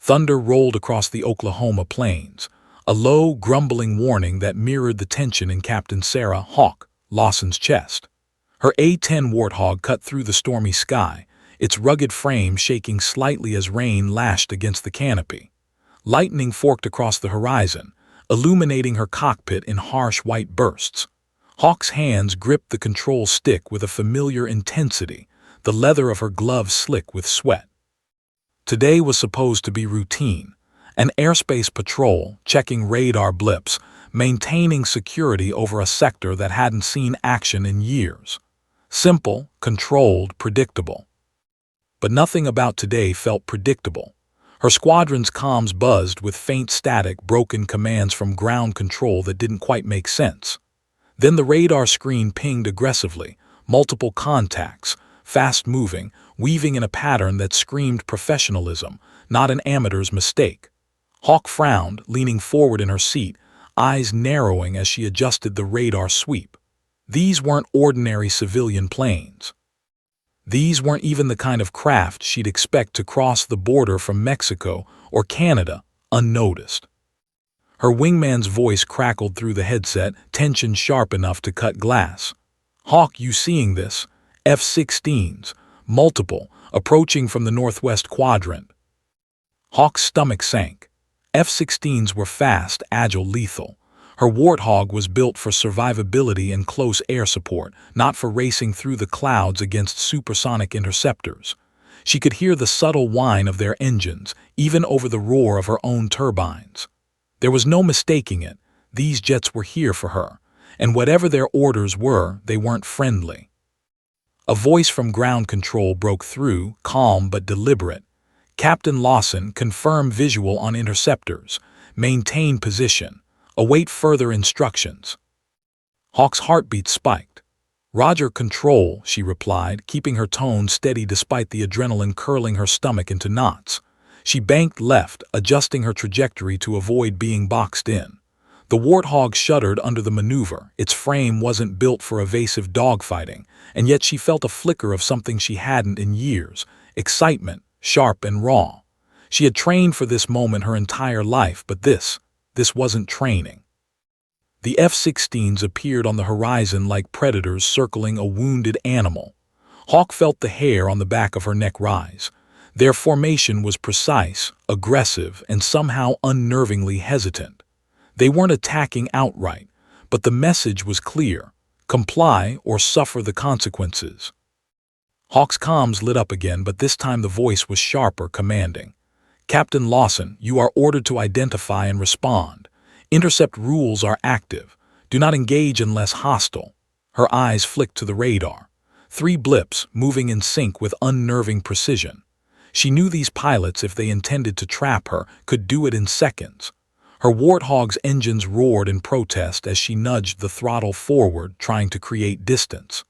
Thunder rolled across the Oklahoma plains, a low, grumbling warning that mirrored the tension in Captain Sarah "Hawk" Lawson's chest. Her A-10 Warthog cut through the stormy sky, its rugged frame shaking slightly as rain lashed against the canopy. Lightning forked across the horizon, illuminating her cockpit in harsh white bursts. Hawk's hands gripped the control stick with a familiar intensity, the leather of her gloves slick with sweat. Today was supposed to be routine, an airspace patrol, checking radar blips, maintaining security over a sector that hadn't seen action in years. Simple, controlled, predictable. But nothing about today felt predictable. Her squadron's comms buzzed with faint static, broken commands from ground control that didn't quite make sense. Then the radar screen pinged aggressively, multiple contacts, fast-moving, weaving in a pattern that screamed professionalism, not an amateur's mistake. Hawk frowned, leaning forward in her seat, eyes narrowing as she adjusted the radar sweep. These weren't ordinary civilian planes. These weren't even the kind of craft she'd expect to cross the border from Mexico or Canada unnoticed. Her wingman's voice crackled through the headset, tension sharp enough to cut glass. "Hawk, you seeing this? F-16s, multiple, approaching from the northwest quadrant." Hawk's stomach sank. F-16s were fast, agile, lethal. Her Warthog was built for survivability and close air support, not for racing through the clouds against supersonic interceptors. She could hear the subtle whine of their engines, even over the roar of her own turbines. There was no mistaking it. These jets were here for her, and whatever their orders were, they weren't friendly. A voice from ground control broke through, calm but deliberate. "Captain Lawson, confirm visual on interceptors. Maintain position. Await further instructions." Hawk's heartbeat spiked. "Roger, control," she replied, keeping her tone steady despite the adrenaline curling her stomach into knots. She banked left, adjusting her trajectory to avoid being boxed in. The Warthog shuddered under the maneuver. Its frame wasn't built for evasive dogfighting, and yet she felt a flicker of something she hadn't in years: excitement, sharp and raw. She had trained for this moment her entire life, but this wasn't training. The F-16s appeared on the horizon like predators circling a wounded animal. Hawk felt the hair on the back of her neck rise. Their formation was precise, aggressive, and somehow unnervingly hesitant. They weren't attacking outright, but the message was clear: comply or suffer the consequences. Hawk's comms lit up again, but this time the voice was sharper, commanding. "Captain Lawson, you are ordered to identify and respond. Intercept rules are active. Do not engage unless hostile." Her eyes flicked to the radar. 3 blips, moving in sync with unnerving precision. She knew these pilots, if they intended to trap her, could do it in seconds. Her Warthog's engines roared in protest as she nudged the throttle forward, trying to create distance.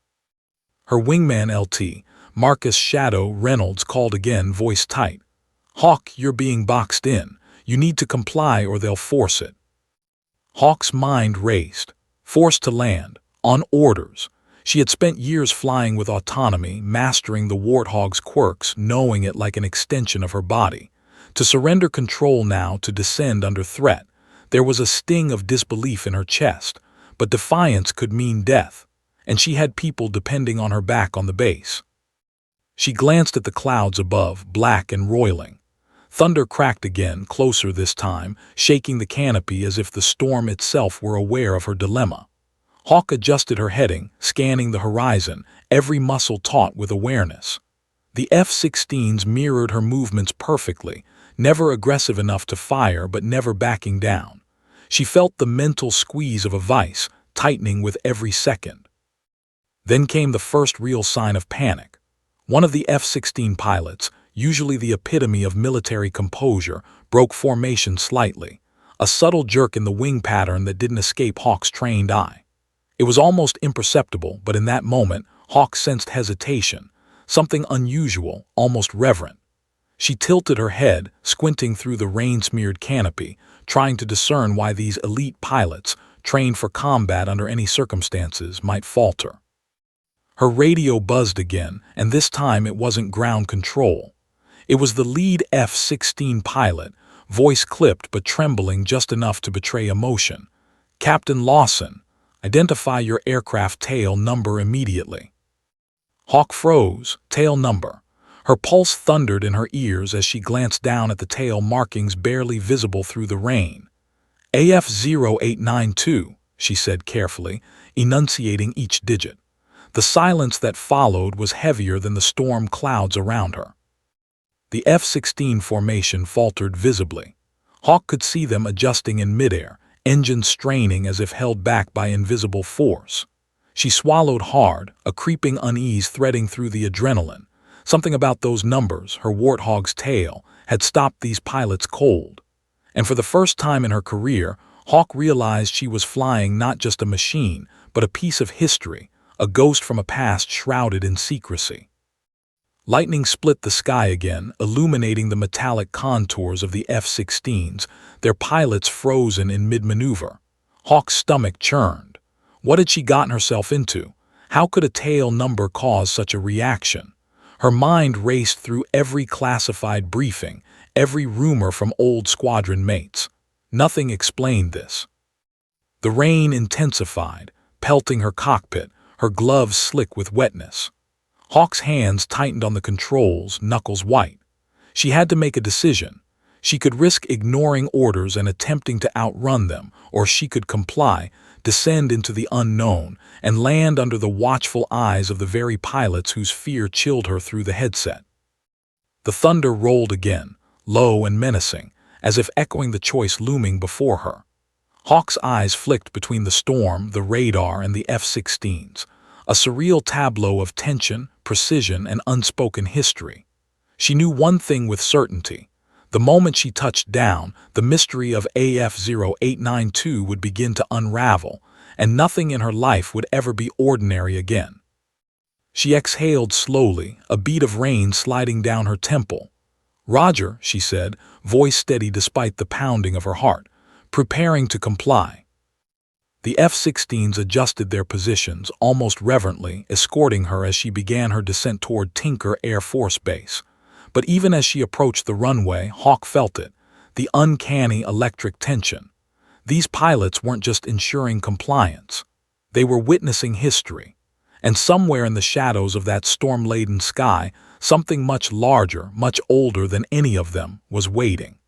Her wingman LT, Marcus Shadow Reynolds, called again, voice tight. "Hawk, you're being boxed in. You need to comply or they'll force it." Hawk's mind raced. Forced to land. On orders. She had spent years flying with autonomy, mastering the Warthog's quirks, knowing it like an extension of her body. To surrender control now, to descend under threat. There was a sting of disbelief in her chest, but defiance could mean death, and she had people depending on her back on the base. She glanced at the clouds above, black and roiling. Thunder cracked again, closer this time, shaking the canopy as if the storm itself were aware of her dilemma. Hawk adjusted her heading, scanning the horizon, every muscle taut with awareness. The F-16s mirrored her movements perfectly, never aggressive enough to fire but never backing down. She felt the mental squeeze of a vice, tightening with every second. Then came the first real sign of panic. One of the F-16 pilots, usually the epitome of military composure, broke formation slightly, a subtle jerk in the wing pattern that didn't escape Hawk's trained eye. It was almost imperceptible, but in that moment, Hawk sensed hesitation, something unusual, almost reverent. She tilted her head, squinting through the rain-smeared canopy, trying to discern why these elite pilots, trained for combat under any circumstances, might falter. Her radio buzzed again, and this time it wasn't ground control. It was the lead F-16 pilot, voice clipped but trembling just enough to betray emotion. "Captain Lawson, identify your aircraft tail number immediately." Hawk froze. Tail number. Her pulse thundered in her ears as she glanced down at the tail markings barely visible through the rain. "AF-0892, she said carefully, enunciating each digit. The silence that followed was heavier than the storm clouds around her. The F-16 formation faltered visibly. Hawk could see them adjusting in midair, engines straining as if held back by invisible force. She swallowed hard, a creeping unease threading through the adrenaline. Something about those numbers, her Warthog's tail, had stopped these pilots cold. And for the first time in her career, Hawk realized she was flying not just a machine, but a piece of history, a ghost from a past shrouded in secrecy. Lightning split the sky again, illuminating the metallic contours of the F-16s, their pilots frozen in mid-maneuver. Hawk's stomach churned. What had she gotten herself into? How could a tail number cause such a reaction? Her mind raced through every classified briefing, every rumor from old squadron mates. Nothing explained this. The rain intensified, pelting her cockpit, her gloves slick with wetness. Hawk's hands tightened on the controls, knuckles white. She had to make a decision. She could risk ignoring orders and attempting to outrun them, or she could comply, descend into the unknown, and land under the watchful eyes of the very pilots whose fear chilled her through the headset. The thunder rolled again, low and menacing, as if echoing the choice looming before her. Hawk's eyes flicked between the storm, the radar, and the F-16s, a surreal tableau of tension, precision, and unspoken history. She knew one thing with certainty. The moment she touched down, the mystery of AF-0892 would begin to unravel, and nothing in her life would ever be ordinary again. She exhaled slowly, a bead of rain sliding down her temple. "Roger," she said, voice steady despite the pounding of her heart, preparing to comply. The F-16s adjusted their positions, almost reverently, escorting her as she began her descent toward Tinker Air Force Base. But even as she approached the runway, Hawk felt it, the uncanny electric tension. These pilots weren't just ensuring compliance. They were witnessing history. And somewhere in the shadows of that storm-laden sky, something much larger, much older than any of them, was waiting.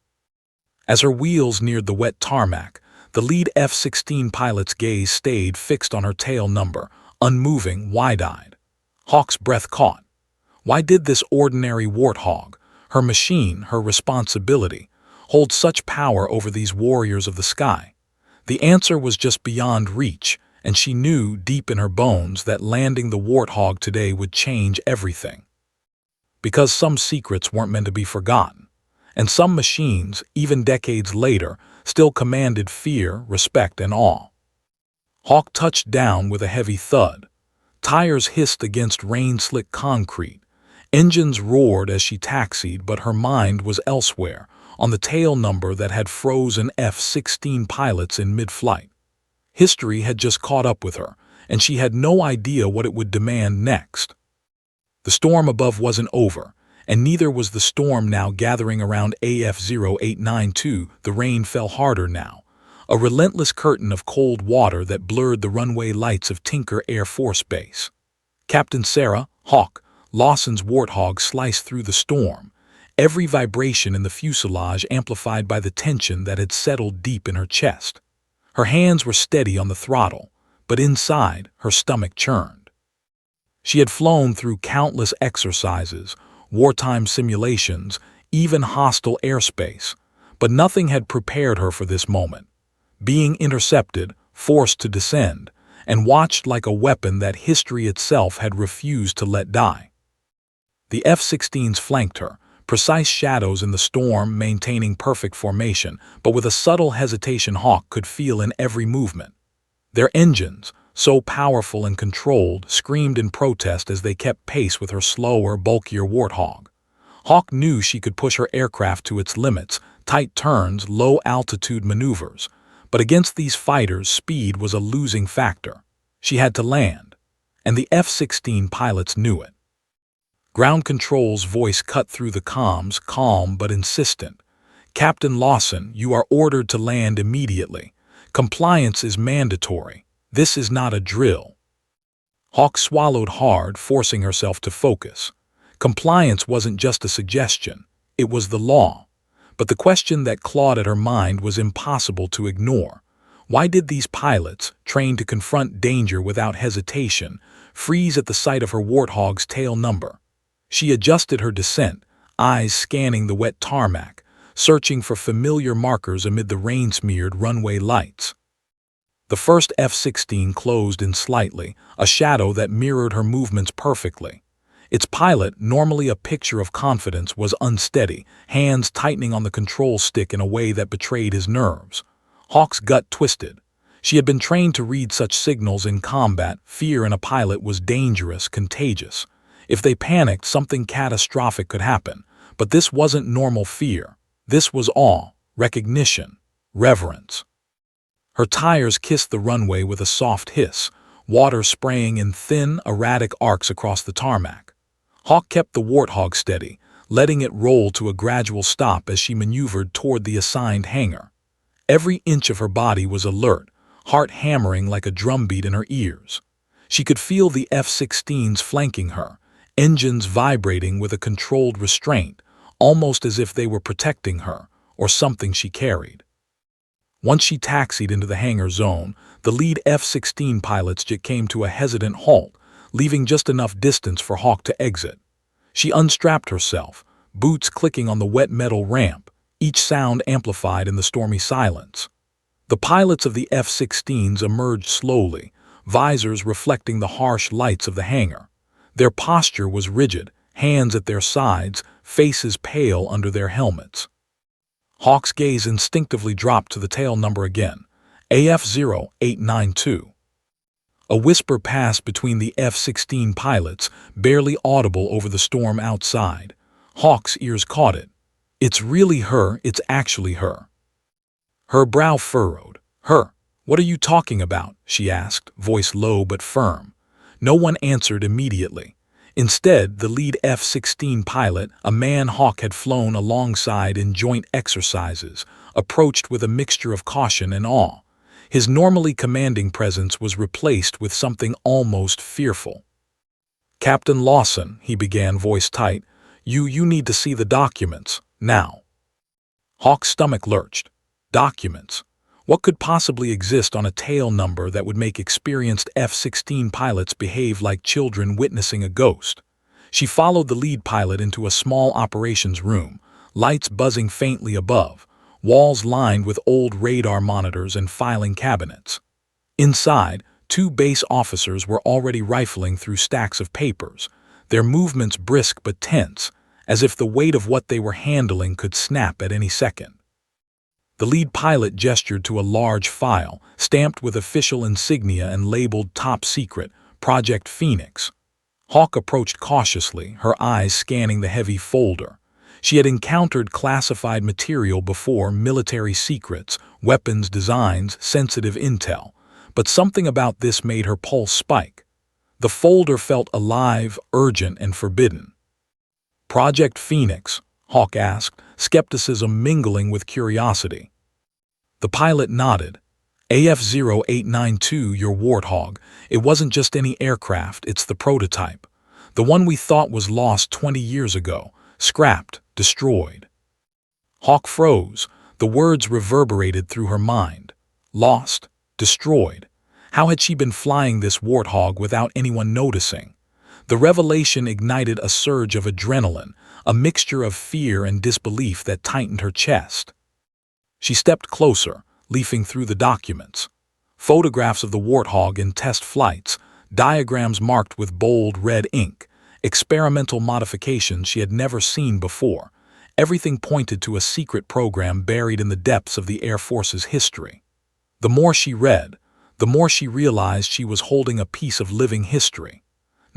As her wheels neared the wet tarmac, the lead F-16 pilot's gaze stayed fixed on her tail number, unmoving, wide-eyed. Hawk's breath caught. Why did this ordinary Warthog, her machine, her responsibility, hold such power over these warriors of the sky? The answer was just beyond reach, and she knew deep in her bones that landing the Warthog today would change everything. Because some secrets weren't meant to be forgotten, and some machines, even decades later, still commanded fear, respect, and awe. Hawk touched down with a heavy thud. Tires hissed against rain-slick concrete. Engines roared as she taxied, but her mind was elsewhere, on the tail number that had frozen F-16 pilots in mid-flight. History had just caught up with her, and she had no idea what it would demand next. The storm above wasn't over, and neither was the storm now gathering around AF-0892. The rain fell harder now, a relentless curtain of cold water that blurred the runway lights of Tinker Air Force Base. Captain Sarah, Hawk, Lawson's Warthog sliced through the storm, every vibration in the fuselage amplified by the tension that had settled deep in her chest. Her hands were steady on the throttle, but inside, her stomach churned. She had flown through countless exercises, wartime simulations, even hostile airspace, but nothing had prepared her for this moment. Being intercepted, forced to descend, and watched like a weapon that history itself had refused to let die. The F-16s flanked her, precise shadows in the storm maintaining perfect formation, but with a subtle hesitation Hawk could feel in every movement. Their engines, so powerful and controlled, screamed in protest as they kept pace with her slower, bulkier Warthog. Hawk knew she could push her aircraft to its limits, tight turns, low-altitude maneuvers, but against these fighters, speed was a losing factor. She had to land, and the F-16 pilots knew it. Ground Control's voice cut through the comms, calm but insistent. "Captain Lawson, you are ordered to land immediately. Compliance is mandatory. This is not a drill." Hawk swallowed hard, forcing herself to focus. Compliance wasn't just a suggestion, it was the law. But the question that clawed at her mind was impossible to ignore. Why did these pilots, trained to confront danger without hesitation, freeze at the sight of her Warthog's tail number? She adjusted her descent, eyes scanning the wet tarmac, searching for familiar markers amid the rain-smeared runway lights. The first F-16 closed in slightly, a shadow that mirrored her movements perfectly. Its pilot, normally a picture of confidence, was unsteady, hands tightening on the control stick in a way that betrayed his nerves. Hawk's gut twisted. She had been trained to read such signals in combat. Fear in a pilot was dangerous, contagious. If they panicked, something catastrophic could happen. But this wasn't normal fear. This was awe, recognition, reverence. Her tires kissed the runway with a soft hiss, water spraying in thin, erratic arcs across the tarmac. Hawk kept the Warthog steady, letting it roll to a gradual stop as she maneuvered toward the assigned hangar. Every inch of her body was alert, heart hammering like a drumbeat in her ears. She could feel the F-16s flanking her, engines vibrating with a controlled restraint, almost as if they were protecting her, or something she carried. Once she taxied into the hangar zone, the lead F-16 pilots came to a hesitant halt, leaving just enough distance for Hawk to exit. She unstrapped herself, boots clicking on the wet metal ramp, each sound amplified in the stormy silence. The pilots of the F-16s emerged slowly, visors reflecting the harsh lights of the hangar. Their posture was rigid, hands at their sides, faces pale under their helmets. Hawk's gaze instinctively dropped to the tail number again, AF-0892. A whisper passed between the F-16 pilots, barely audible over the storm outside. Hawk's ears caught it. "It's really her, it's actually her." Her brow furrowed. "Her? What are you talking about?" she asked, voice low but firm. No one answered immediately. Instead, the lead F-16 pilot, a man Hawk had flown alongside in joint exercises, approached with a mixture of caution and awe. His normally commanding presence was replaced with something almost fearful. "Captain Lawson," he began, voice tight, you need to see the documents, now." Hawk's stomach lurched. Documents? What could possibly exist on a tail number that would make experienced F-16 pilots behave like children witnessing a ghost? She followed the lead pilot into a small operations room, lights buzzing faintly above, walls lined with old radar monitors and filing cabinets. Inside, two base officers were already rifling through stacks of papers, their movements brisk but tense, as if the weight of what they were handling could snap at any second. The lead pilot gestured to a large file, stamped with official insignia and labeled Top Secret, Project Phoenix. Hawk approached cautiously, her eyes scanning the heavy folder. She had encountered classified material before, military secrets, weapons designs, sensitive intel, but something about this made her pulse spike. The folder felt alive, urgent, and forbidden. "Project Phoenix?" Hawk asked, skepticism mingling with curiosity. The pilot nodded. "AF-0892, your Warthog. It wasn't just any aircraft, it's the prototype. The one we thought was lost 20 years ago, scrapped, destroyed." Hawk froze. The words reverberated through her mind. Lost, destroyed. How had she been flying this Warthog without anyone noticing? The revelation ignited a surge of adrenaline, a mixture of fear and disbelief that tightened her chest. She stepped closer, leafing through the documents. Photographs of the Warthog in test flights, diagrams marked with bold red ink, experimental modifications she had never seen before. Everything pointed to a secret program buried in the depths of the Air Force's history. The more she read, the more she realized she was holding a piece of living history.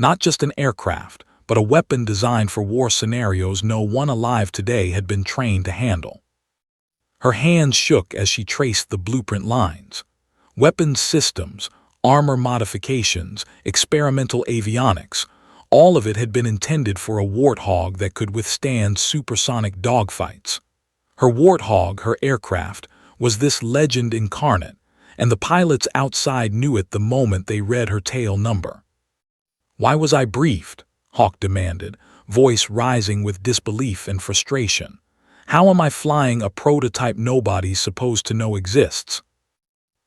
Not just an aircraft, but a weapon designed for war scenarios no one alive today had been trained to handle. Her hands shook as she traced the blueprint lines. Weapons systems, armor modifications, experimental avionics, All of it had been intended for a Warthog that could withstand supersonic dogfights. Her Warthog, her aircraft, was this legend incarnate, and the pilots outside knew it the moment they read her tail number. "Why was I briefed?" Hawk demanded, voice rising with disbelief and frustration. "How am I flying a prototype nobody's supposed to know exists?"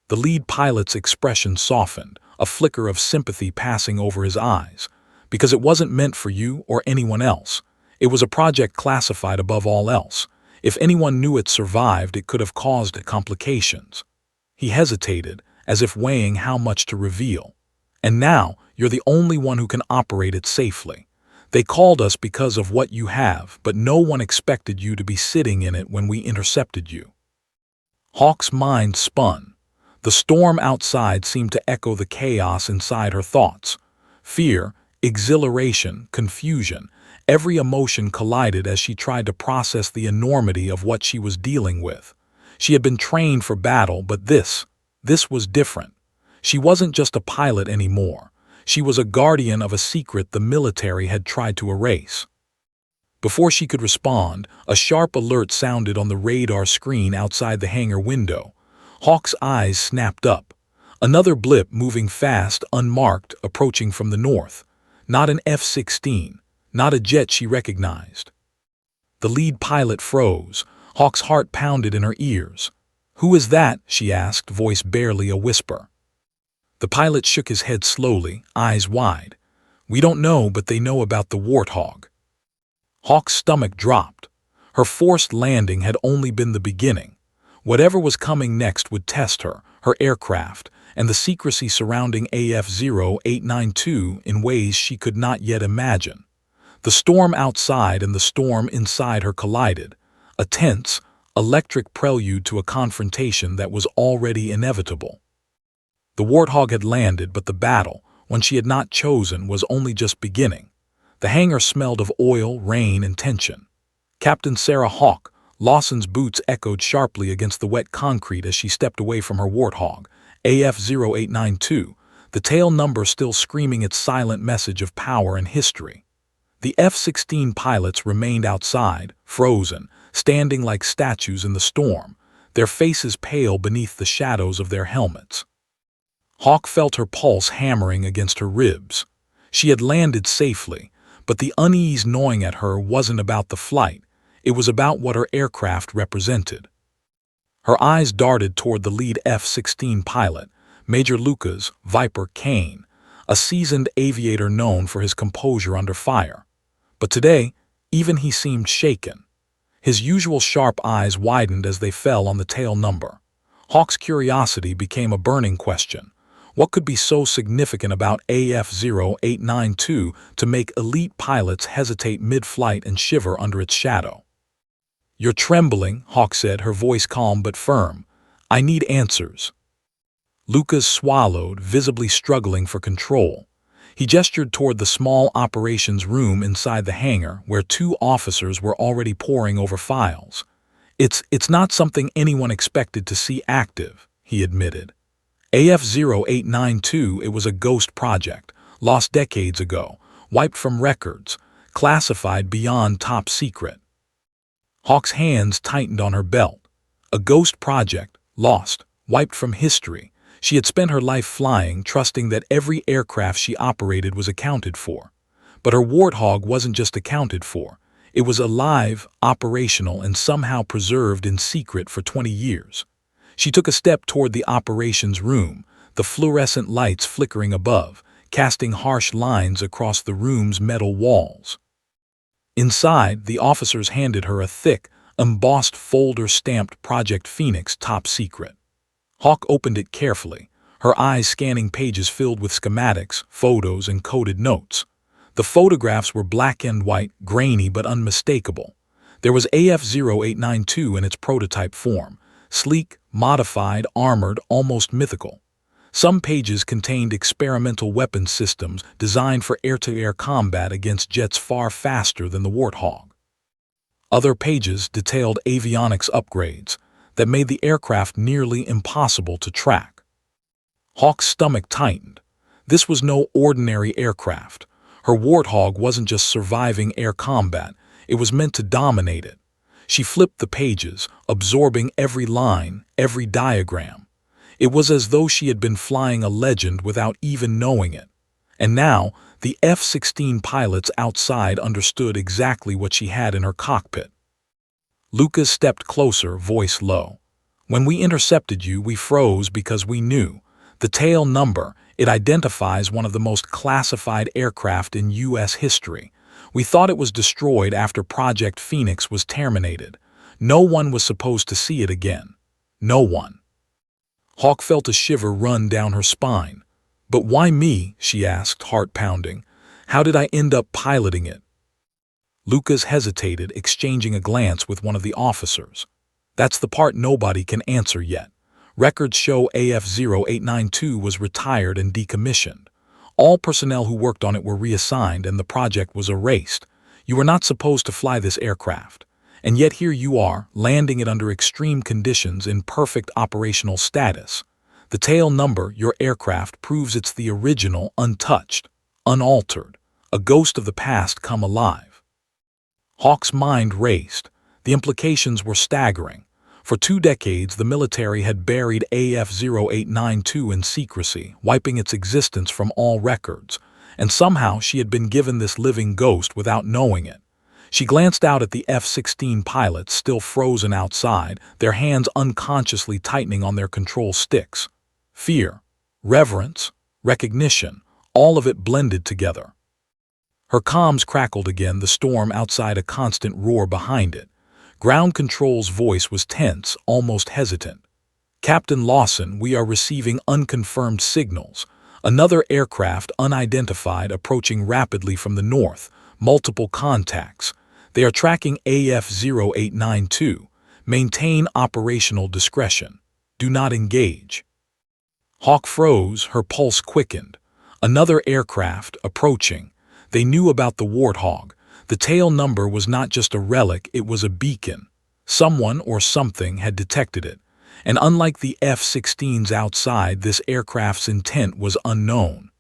The lead pilot's expression softened, a flicker of sympathy passing over his eyes. "Because it wasn't meant for you or anyone else. It was a project classified above all else. If anyone knew it survived, it could have caused complications." He hesitated, as if weighing how much to reveal. "And now, you're the only one who can operate it safely. They called us because of what you have, but no one expected you to be sitting in it when we intercepted you." Hawk's mind spun. The storm outside seemed to echo the chaos inside her thoughts. Fear, exhilaration, confusion, every emotion collided as she tried to process the enormity of what she was dealing with. She had been trained for battle, but this was different. She wasn't just a pilot anymore. She was a guardian of a secret the military had tried to erase. Before she could respond, a sharp alert sounded on the radar screen outside the hangar window. Hawk's eyes snapped up. Another blip moving fast, unmarked, approaching from the north. Not an F-16, not a jet she recognized. The lead pilot froze. Hawk's heart pounded in her ears. "Who is that?" she asked, voice barely a whisper. The pilot shook his head slowly, eyes wide. "We don't know, but they know about the Warthog." Hawk's stomach dropped. Her forced landing had only been the beginning. Whatever was coming next would test her, her aircraft, and the secrecy surrounding AF-0892 in ways she could not yet imagine. The storm outside and the storm inside her collided, a tense, electric prelude to a confrontation that was already inevitable. The Warthog had landed, but the battle, one she had not chosen, was only just beginning. The hangar smelled of oil, rain, and tension. Captain Sarah Hawk, Lawson's boots echoed sharply against the wet concrete as she stepped away from her Warthog, AF-0892, the tail number still screaming its silent message of power and history. The F-16 pilots remained outside, frozen, standing like statues in the storm, their faces pale beneath the shadows of their helmets. Hawk felt her pulse hammering against her ribs. She had landed safely, but the unease gnawing at her wasn't about the flight. It was about what her aircraft represented. Her eyes darted toward the lead F-16 pilot, Major Lucas "Viper" Kane, a seasoned aviator known for his composure under fire. But today, even he seemed shaken. His usual sharp eyes widened as they fell on the tail number. Hawk's curiosity became a burning question. What could be so significant about AF-0892 to make elite pilots hesitate mid-flight and shiver under its shadow? "You're trembling," Hawk said, her voice calm but firm. "I need answers." Lucas swallowed, visibly struggling for control. He gestured toward the small operations room inside the hangar where two officers were already poring over files. It's not something anyone expected to see active," he admitted. AF-0892, it was a ghost project, lost decades ago, wiped from records, classified beyond top secret. Hawk's hands tightened on her belt. A ghost project, lost, wiped from history. She had spent her life flying, trusting that every aircraft she operated was accounted for. But her Warthog wasn't just accounted for. It was alive, operational, and somehow preserved in secret for 20 years. She took a step toward the operations room, the fluorescent lights flickering above, casting harsh lines across the room's metal walls. Inside, the officers handed her a thick, embossed folder stamped Project Phoenix Top Secret. Hawk opened it carefully, her eyes scanning pages filled with schematics, photos, and coded notes. The photographs were black and white, grainy but unmistakable. There was AF-0892 in its prototype form, sleek, modified, armored, almost mythical. Some pages contained experimental weapons systems designed for air-to-air combat against jets far faster than the Warthog. Other pages detailed avionics upgrades that made the aircraft nearly impossible to track. Hawk's stomach tightened. This was no ordinary aircraft. Her Warthog wasn't just surviving air combat, it was meant to dominate it. She flipped the pages, absorbing every line, every diagram. It was as though she had been flying a legend without even knowing it. And now, the F-16 pilots outside understood exactly what she had in her cockpit. Lucas stepped closer, voice low. "When we intercepted you, we froze because we knew. The tail number, it identifies one of the most classified aircraft in U.S. history. We thought it was destroyed after Project Phoenix was terminated. No one was supposed to see it again. No one." Hawk felt a shiver run down her spine. "But why me?" she asked, heart pounding. "How did I end up piloting it?" Lucas hesitated, exchanging a glance with one of the officers. "That's the part nobody can answer yet. Records show AF-0892 was retired and decommissioned. All personnel who worked on it were reassigned and the project was erased. You were not supposed to fly this aircraft. And yet here you are, landing it under extreme conditions in perfect operational status. The tail number, your aircraft, proves it's the original, untouched, unaltered, a ghost of the past come alive." Hawk's mind raced. The implications were staggering. For 2 decades, the military had buried AF-0892 in secrecy, wiping its existence from all records, and somehow she had been given this living ghost without knowing it. She glanced out at the F-16 pilots still frozen outside, their hands unconsciously tightening on their control sticks. Fear, reverence, recognition, all of it blended together. Her comms crackled again, the storm outside a constant roar behind it. Ground control's voice was tense, almost hesitant. "Captain Lawson, we are receiving unconfirmed signals. Another aircraft, unidentified, approaching rapidly from the north. Multiple contacts. They are tracking AF-0892. Maintain operational discretion. Do not engage." Hawk froze, her pulse quickened. Another aircraft, approaching. They knew about the Warthog. The tail number was not just a relic, it was a beacon. Someone or something had detected it. And unlike the F-16s outside, this aircraft's intent was unknown.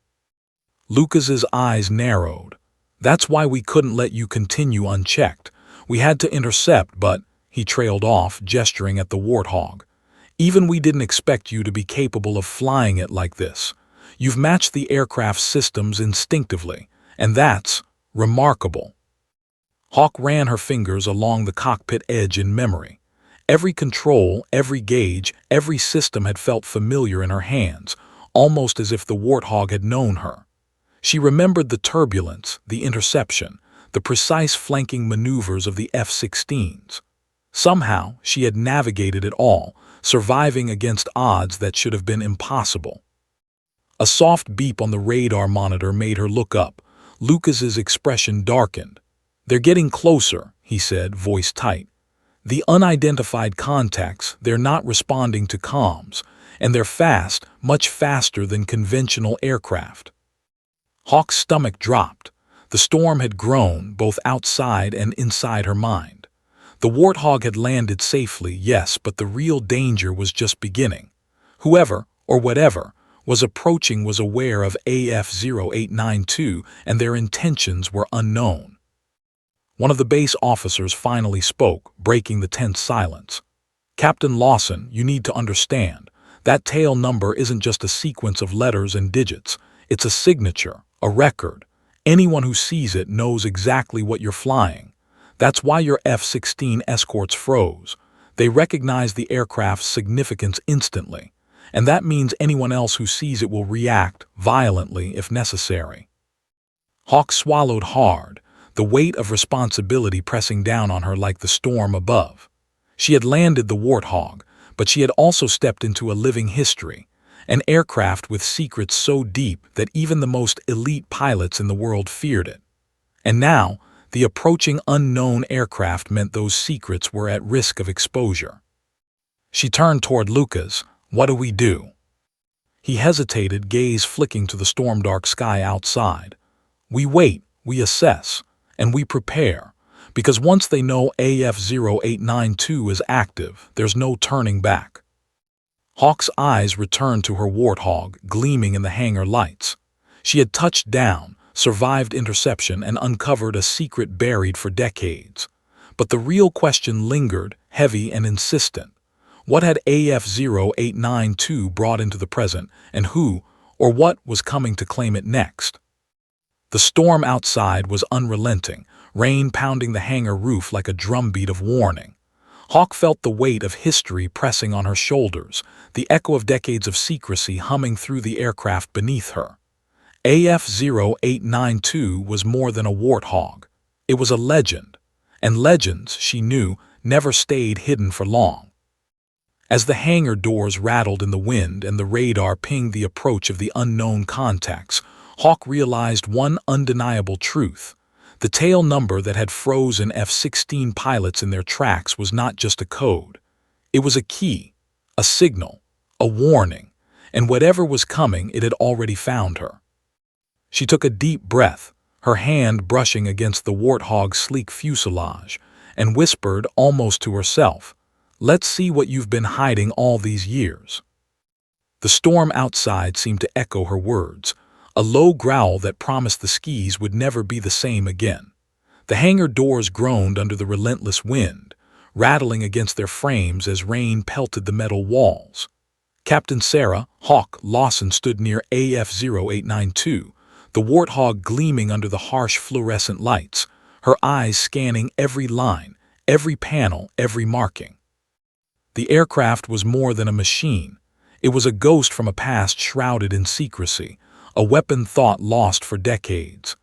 Lucas's eyes narrowed. "That's why we couldn't let you continue unchecked. We had to intercept, but—" he trailed off, gesturing at the Warthog. "Even we didn't expect you to be capable of flying it like this. You've matched the aircraft's systems instinctively, and that's remarkable." Hawk ran her fingers along the cockpit edge in memory. Every control, every gauge, every system had felt familiar in her hands, almost as if the Warthog had known her. She remembered the turbulence, the interception, the precise flanking maneuvers of the F-16s. Somehow, she had navigated it all, surviving against odds that should have been impossible. A soft beep on the radar monitor made her look up. Lucas's expression darkened. "They're getting closer," he said, voice tight. "The unidentified contacts, they're not responding to comms, and they're fast, much faster than conventional aircraft." Hawk's stomach dropped. The storm had grown, both outside and inside her mind. The Warthog had landed safely, yes, but the real danger was just beginning. Whoever, or whatever, was approaching was aware of AF-0892, and their intentions were unknown. One of the base officers finally spoke, breaking the tense silence. "Captain Lawson, you need to understand. That tail number isn't just a sequence of letters and digits. It's a signature, a record. Anyone who sees it knows exactly what you're flying. That's why your F-16 escorts froze. They recognize the aircraft's significance instantly. And that means anyone else who sees it will react violently if necessary." Hawk swallowed hard, the weight of responsibility pressing down on her like the storm above. She had landed the Warthog, but she had also stepped into a living history, an aircraft with secrets so deep that even the most elite pilots in the world feared it. And now, the approaching unknown aircraft meant those secrets were at risk of exposure. She turned toward Lucas. "What do we do?" He hesitated, gaze flicking to the storm-dark sky outside. "We wait, we assess, and we prepare, because once they know AF-0892 is active, there's no turning back." Hawk's eyes returned to her Warthog, gleaming in the hangar lights. She had touched down, survived interception, and uncovered a secret buried for decades. But the real question lingered, heavy and insistent. What had AF-0892 brought into the present, and who, or what, was coming to claim it next? The storm outside was unrelenting, rain pounding the hangar roof like a drumbeat of warning. Hawk felt the weight of history pressing on her shoulders, the echo of decades of secrecy humming through the aircraft beneath her. AF-0892 was more than a Warthog. It was a legend, and legends, she knew, never stayed hidden for long. As the hangar doors rattled in the wind and the radar pinged the approach of the unknown contacts, Hawk realized one undeniable truth. The tail number that had frozen F-16 pilots in their tracks was not just a code. It was a key, a signal, a warning, and whatever was coming, it had already found her. She took a deep breath, her hand brushing against the Warthog's sleek fuselage, and whispered almost to herself, "Let's see what you've been hiding all these years." The storm outside seemed to echo her words, a low growl that promised the skis would never be the same again. The hangar doors groaned under the relentless wind, rattling against their frames as rain pelted the metal walls. Captain Sarah "Hawk" Lawson stood near AF-0892, the Warthog gleaming under the harsh fluorescent lights, her eyes scanning every line, every panel, every marking. The aircraft was more than a machine. It was a ghost from a past shrouded in secrecy, a weapon thought lost for decades.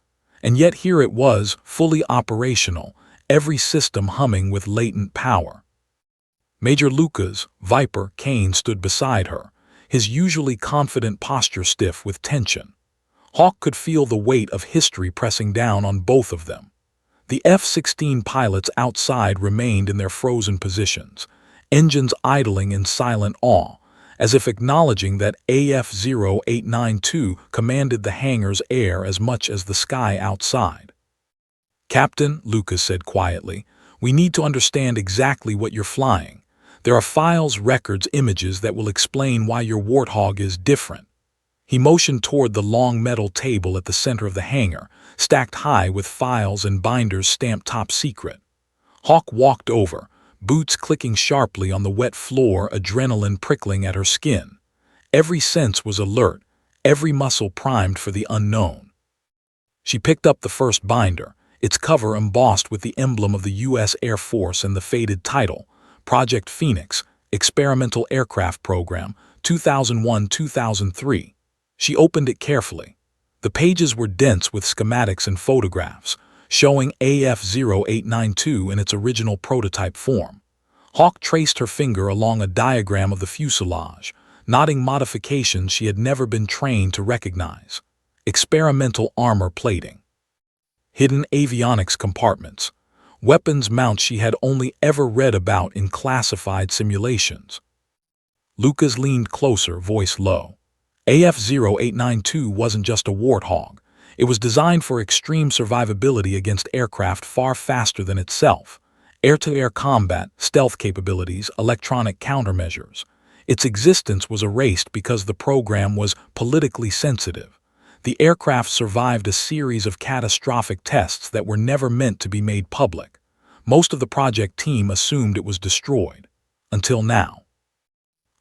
And yet here it was, fully operational, every system humming with latent power. Major Lucas "Viper" Kane stood beside her, his usually confident posture stiff with tension. Hawk could feel the weight of history pressing down on both of them. The F-16 pilots outside remained in their frozen positions, engines idling in silent awe, as if acknowledging that AF-0892 commanded the hangar's air as much as the sky outside. "Captain," Lucas said quietly, "we need to understand exactly what you're flying. There are files, records, images that will explain why your Warthog is different." He motioned toward the long metal table at the center of the hangar, stacked high with files and binders stamped top secret. Hawk walked over, boots clicking sharply on the wet floor, adrenaline prickling at her skin. Every sense was alert, every muscle primed for the unknown. She picked up the first binder, its cover embossed with the emblem of the U.S. Air Force and the faded title, Project Phoenix, Experimental Aircraft Program, 2001-2003. She opened it carefully. The pages were dense with schematics and photographs, showing AF-0892 in its original prototype form. Hawk traced her finger along a diagram of the fuselage, noting modifications she had never been trained to recognize. Experimental armor plating, hidden avionics compartments, weapons mounts she had only ever read about in classified simulations. Lucas leaned closer, voice low. AF-0892 wasn't just a Warthog. It was designed for extreme survivability against aircraft far faster than itself. Air-to-air combat, stealth capabilities, electronic countermeasures. Its existence was erased because the program was politically sensitive. The aircraft survived a series of catastrophic tests that were never meant to be made public. Most of the project team assumed it was destroyed. Until now.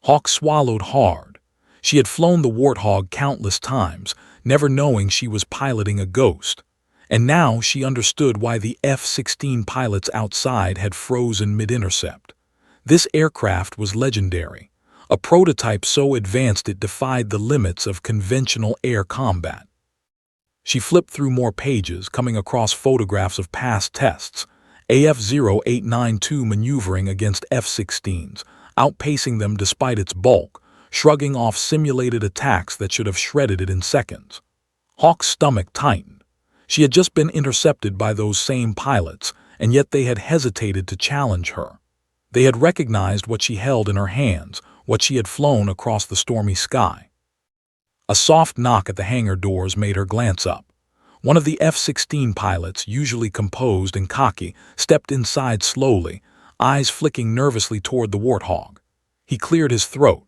Hawk swallowed hard. She had flown the Warthog countless times, never knowing she was piloting a ghost. And now she understood why the F-16 pilots outside had frozen mid-intercept. This aircraft was legendary, a prototype so advanced it defied the limits of conventional air combat. She flipped through more pages, coming across photographs of past tests, AF-0892 maneuvering against F-16s, outpacing them despite its bulk, shrugging off simulated attacks that should have shredded it in seconds. Hawk's stomach tightened. She had just been intercepted by those same pilots, and yet they had hesitated to challenge her. They had recognized what she held in her hands, what she had flown across the stormy sky. A soft knock at the hangar doors made her glance up. One of the F-16 pilots, usually composed and cocky, stepped inside slowly, eyes flicking nervously toward the Warthog. He cleared his throat.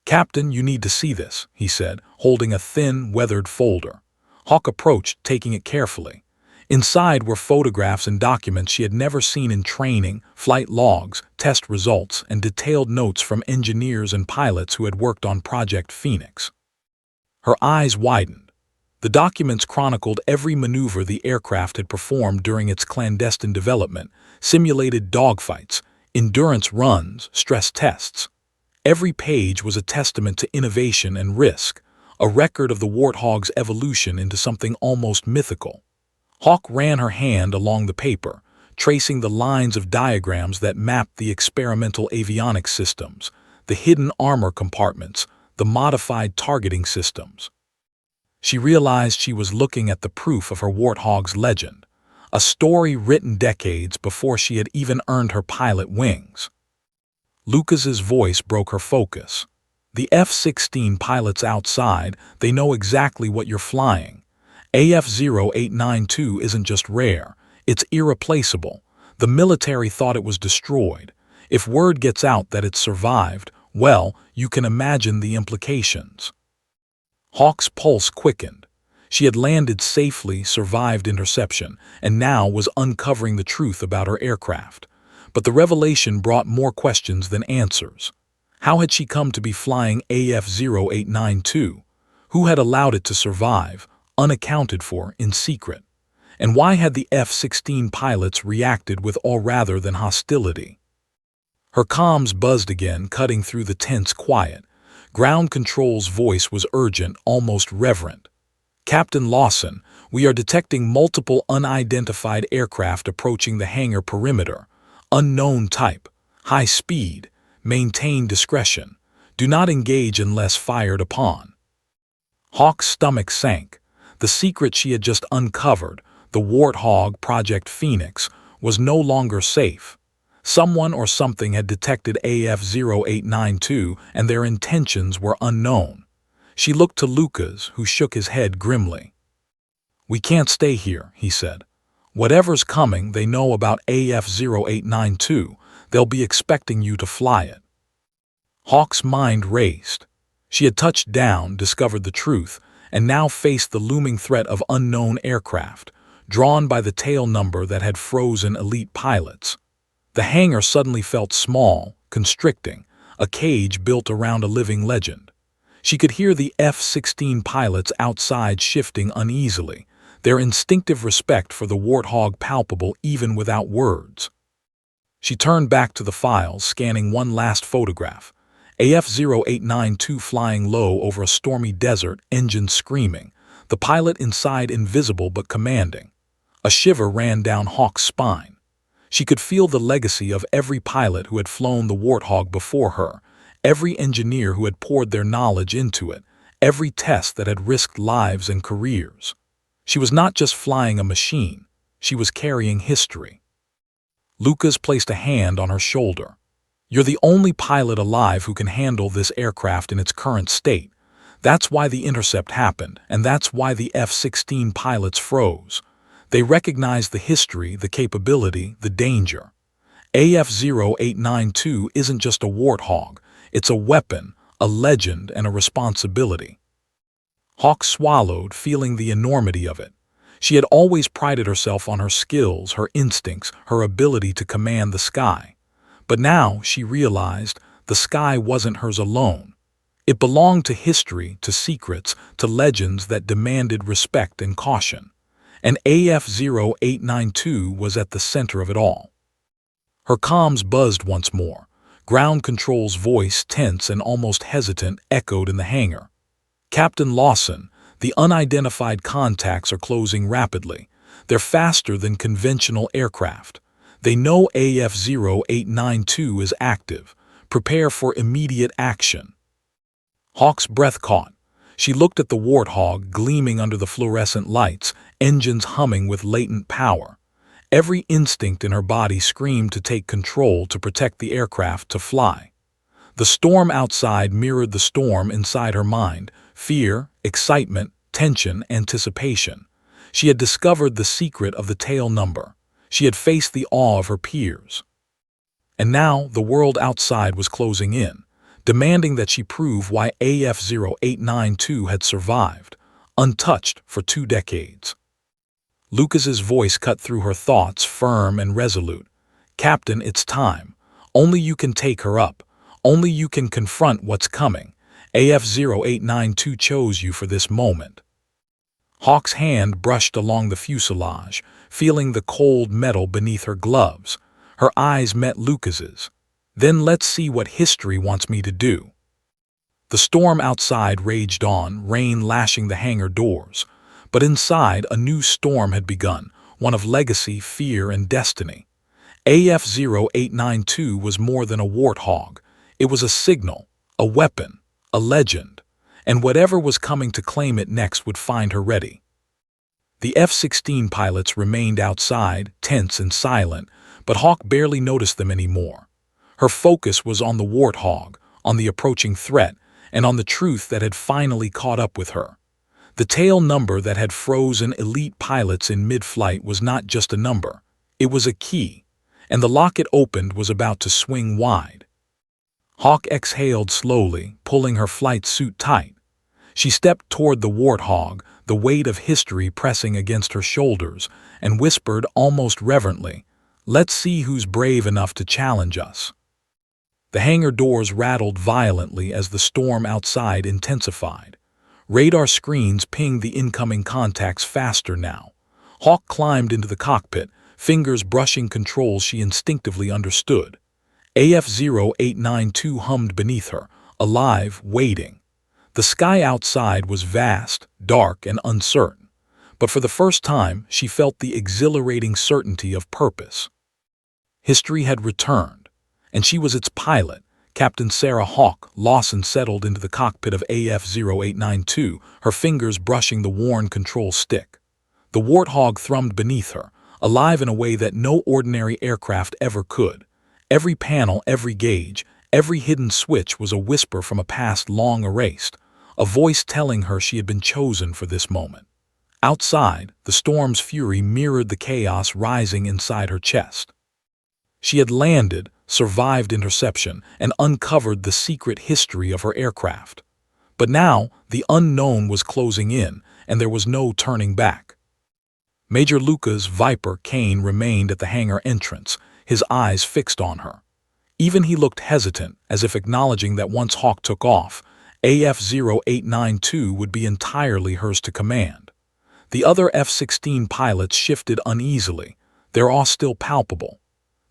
"Captain, you need to see this," he said, holding a thin, weathered folder. Hawk approached, taking it carefully. Inside were photographs and documents she had never seen in training, flight logs, test results, and detailed notes from engineers and pilots who had worked on Project Phoenix. Her eyes widened. The documents chronicled every maneuver the aircraft had performed during its clandestine development, simulated dogfights, endurance runs, stress tests. Every page was a testament to innovation and risk, a record of the Warthog's evolution into something almost mythical. Hawk ran her hand along the paper, tracing the lines of diagrams that mapped the experimental avionics systems, the hidden armor compartments, the modified targeting systems. She realized she was looking at the proof of her Warthog's legend, a story written decades before she had even earned her pilot wings. Lucas's voice broke her focus. The F-16 pilots outside, they know exactly what you're flying. AF-0892 isn't just rare, it's irreplaceable. The military thought it was destroyed. If word gets out that it survived, well, you can imagine the implications. Hawk's pulse quickened. She had landed safely, survived interception, and now was uncovering the truth about her aircraft. But the revelation brought more questions than answers. How had she come to be flying AF-0892? Who had allowed it to survive, unaccounted for, in secret? And why had the F-16 pilots reacted with all rather than hostility? Her comms buzzed again, cutting through the tense quiet. Ground control's voice was urgent, almost reverent. "Captain Lawson, we are detecting multiple unidentified aircraft approaching the hangar perimeter. Unknown type. High speed. Maintain discretion. Do not engage unless fired upon." Hawk's stomach sank. The secret she had just uncovered, the Warthog Project Phoenix, was no longer safe. Someone or something had detected AF-0892 and their intentions were unknown. She looked to Lucas, who shook his head grimly. "We can't stay here," he said. "Whatever's coming, they know about AF-0892. They'll be expecting you to fly it." Hawk's mind raced. She had touched down, discovered the truth, and now faced the looming threat of unknown aircraft, drawn by the tail number that had frozen elite pilots. The hangar suddenly felt small, constricting, a cage built around a living legend. She could hear the F-16 pilots outside shifting uneasily, their instinctive respect for the Warthog palpable even without words. She turned back to the files, scanning one last photograph. AF-0892 flying low over a stormy desert, engines screaming, the pilot inside invisible but commanding. A shiver ran down Hawk's spine. She could feel the legacy of every pilot who had flown the Warthog before her, every engineer who had poured their knowledge into it, every test that had risked lives and careers. She was not just flying a machine, she was carrying history. Lucas placed a hand on her shoulder. "You're the only pilot alive who can handle this aircraft in its current state. That's why the intercept happened, and that's why the F-16 pilots froze. They recognized the history, the capability, the danger. AF-0892 isn't just a Warthog, it's a weapon, a legend, and a responsibility." Hawk swallowed, feeling the enormity of it. She had always prided herself on her skills, her instincts, her ability to command the sky. But now, she realized, the sky wasn't hers alone. It belonged to history, to secrets, to legends that demanded respect and caution. And AF-0892 was at the center of it all. Her comms buzzed once more. Ground control's voice, tense and almost hesitant, echoed in the hangar. "Captain Lawson, the unidentified contacts are closing rapidly. They're faster than conventional aircraft. They know AF-0892 is active. Prepare for immediate action." Hawk's breath caught. She looked at the Warthog gleaming under the fluorescent lights, engines humming with latent power. Every instinct in her body screamed to take control, to protect the aircraft, to fly. The storm outside mirrored the storm inside her mind: fear, excitement, tension, anticipation. She had discovered the secret of the tail number. She had faced the awe of her peers. And now the world outside was closing in, demanding that she prove why AF-0892 had survived. untouched for 2 decades. Lucas's voice cut through her thoughts, firm and resolute. "Captain, it's time. Only you can take her up. Only you can confront what's coming. AF-0892 chose you for this moment." Hawk's hand brushed along the fuselage, feeling the cold metal beneath her gloves. Her eyes met Lucas's. "Then let's see what history wants me to do." The storm outside raged on, rain lashing the hangar doors. But inside, a new storm had begun, one of legacy, fear, and destiny. AF-0892 was more than a Warthog. It was a signal, a weapon, a legend, and whatever was coming to claim it next would find her ready. The F-16 pilots remained outside, tense and silent, but Hawk barely noticed them anymore. Her focus was on the Warthog, on the approaching threat, and on the truth that had finally caught up with her. The tail number that had frozen elite pilots in mid-flight was not just a number. It was a key, and the lock it opened was about to swing wide. Hawk exhaled slowly, pulling her flight suit tight. She stepped toward the Warthog, the weight of history pressing against her shoulders, and whispered almost reverently, "Let's see who's brave enough to challenge us." The hangar doors rattled violently as the storm outside intensified. Radar screens pinged the incoming contacts faster now. Hawk climbed into the cockpit, fingers brushing controls she instinctively understood. AF-0892 hummed beneath her, alive, waiting. The sky outside was vast, dark, and uncertain, but for the first time she felt the exhilarating certainty of purpose. History had returned, and she was its pilot. Captain Sarah Hawk Lawson settled into the cockpit of AF-0892, her fingers brushing the worn control stick. The Warthog thrummed beneath her, alive in a way that no ordinary aircraft ever could. Every panel, every gauge, every hidden switch was a whisper from a past long erased, a voice telling her she had been chosen for this moment. Outside, the storm's fury mirrored the chaos rising inside her chest. She had landed, survived interception, and uncovered the secret history of her aircraft. But now, the unknown was closing in, and there was no turning back. Major Lucas Viper Kane remained at the hangar entrance, his eyes fixed on her. Even he looked hesitant, as if acknowledging that once Hawk took off, AF-0892 would be entirely hers to command. The other F-16 pilots shifted uneasily, their awe still palpable.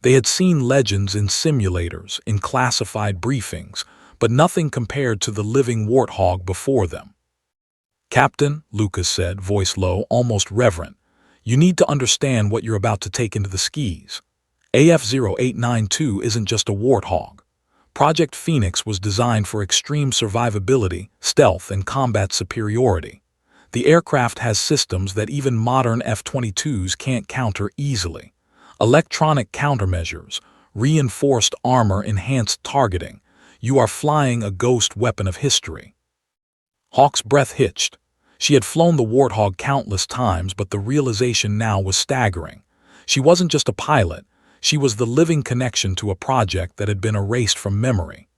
They had seen legends in simulators, in classified briefings, but nothing compared to the living Warthog before them. "Captain," Lucas said, voice low, almost reverent, "you need to understand what you're about to take into the skis. AF-0892 isn't just a Warthog. Project Phoenix was designed for extreme survivability, stealth, and combat superiority. The aircraft has systems that even modern F-22s can't counter easily. Electronic countermeasures, reinforced armor, enhanced targeting. You are flying a ghost weapon of history." Hawk's breath hitched. She had flown the Warthog countless times, but the realization now was staggering. She wasn't just a pilot. She was the living connection to a project that had been erased from memory.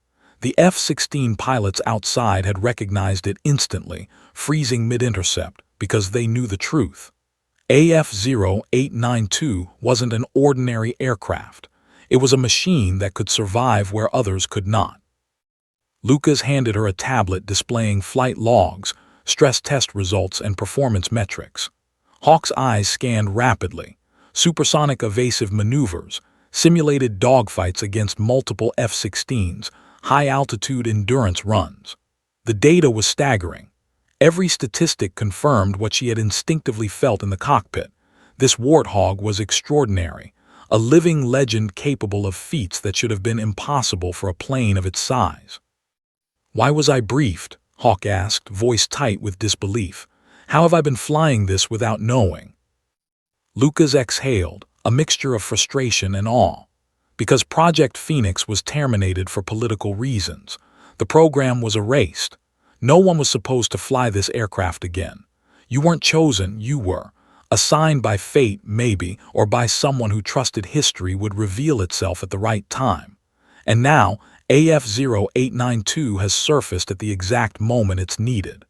The F-16 pilots outside had recognized it instantly, freezing mid-intercept, because they knew the truth. AF-0892 wasn't an ordinary aircraft. It was a machine that could survive where others could not. Lucas handed her a tablet displaying flight logs, stress test results, and performance metrics. Hawk's eyes scanned rapidly. Supersonic evasive maneuvers, simulated dogfights against multiple F-16s, high-altitude endurance runs. The data was staggering. Every statistic confirmed what she had instinctively felt in the cockpit. This Warthog was extraordinary, a living legend capable of feats that should have been impossible for a plane of its size. "Why was I briefed?" Hawk asked, voice tight with disbelief. "How have I been flying this without knowing?" Lucas exhaled, a mixture of frustration and awe. Because Project Phoenix was terminated for political reasons, the program was erased. No one was supposed to fly this aircraft again. You weren't chosen, you were. Assigned by fate, maybe, or by someone who trusted history would reveal itself at the right time. And now, AF-0892 has surfaced at the exact moment it's needed.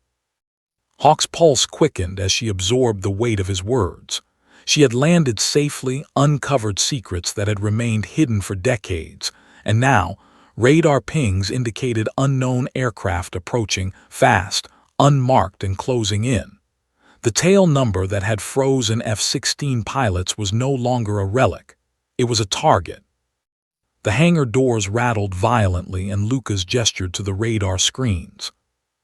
Hawk's pulse quickened as she absorbed the weight of his words. She had landed safely, uncovered secrets that had remained hidden for decades, and now, radar pings indicated unknown aircraft approaching, fast, unmarked and closing in. The tail number that had frozen F-16 pilots was no longer a relic. It was a target. The hangar doors rattled violently and Lucas gestured to the radar screens.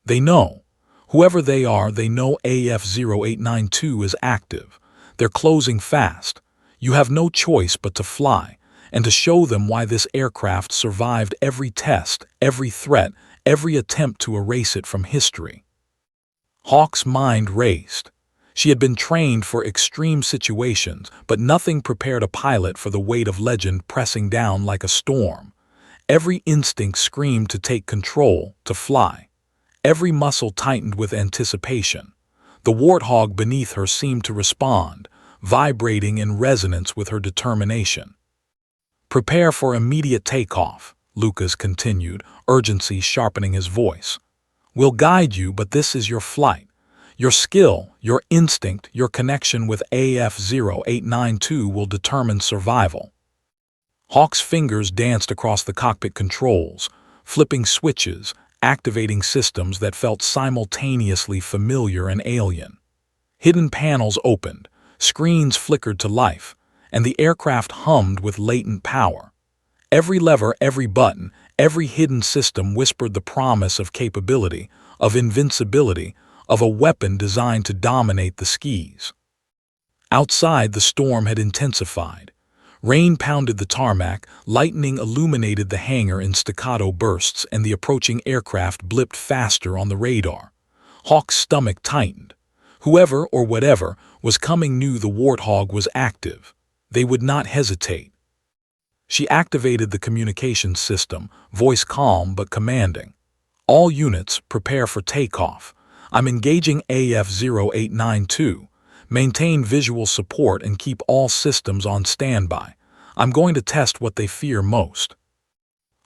They know. Whoever they are, they know AF-0892 is active. They're closing fast. You have no choice but to fly, and to show them why this aircraft survived every test, every threat, every attempt to erase it from history. Hawk's mind raced. She had been trained for extreme situations, but nothing prepared a pilot for the weight of legend pressing down like a storm. Every instinct screamed to take control, to fly. Every muscle tightened with anticipation. The Warthog beneath her seemed to respond, vibrating in resonance with her determination. "Prepare for immediate takeoff," Lucas continued, urgency sharpening his voice. "We'll guide you, but this is your flight. Your skill, your instinct, your connection with AF-0892 will determine survival." Hawk's fingers danced across the cockpit controls, flipping switches, activating systems that felt simultaneously familiar and alien. Hidden panels opened, screens flickered to life, and the aircraft hummed with latent power. Every lever, every button, every hidden system whispered the promise of capability, of invincibility, of a weapon designed to dominate the skies. Outside, the storm had intensified. Rain pounded the tarmac, lightning illuminated the hangar in staccato bursts, and the approaching aircraft blipped faster on the radar. Hawk's stomach tightened. Whoever or whatever was coming knew the Warthog was active. They would not hesitate. She activated the communications system, voice calm but commanding. "All units, prepare for takeoff. I'm engaging AF-0892. Maintain visual support and keep all systems on standby. I'm going to test what they fear most."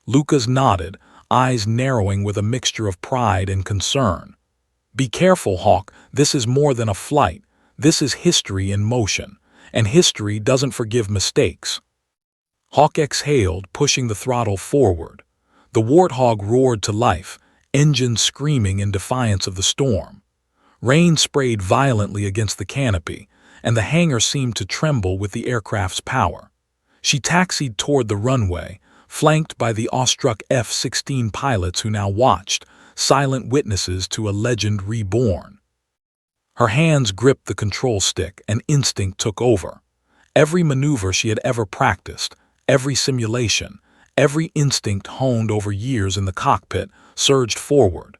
Lucas nodded, eyes narrowing with a mixture of pride and concern. "Be careful, Hawk. This is more than a flight. This is history in motion, and history doesn't forgive mistakes." Hawk exhaled, pushing the throttle forward. The Warthog roared to life, engines screaming in defiance of the storm. Rain sprayed violently against the canopy, and the hangar seemed to tremble with the aircraft's power. She taxied toward the runway, flanked by the awestruck F-16 pilots who now watched, silent witnesses to a legend reborn. Her hands gripped the control stick, and instinct took over. Every maneuver she had ever practiced, every simulation, every instinct honed over years in the cockpit, surged forward.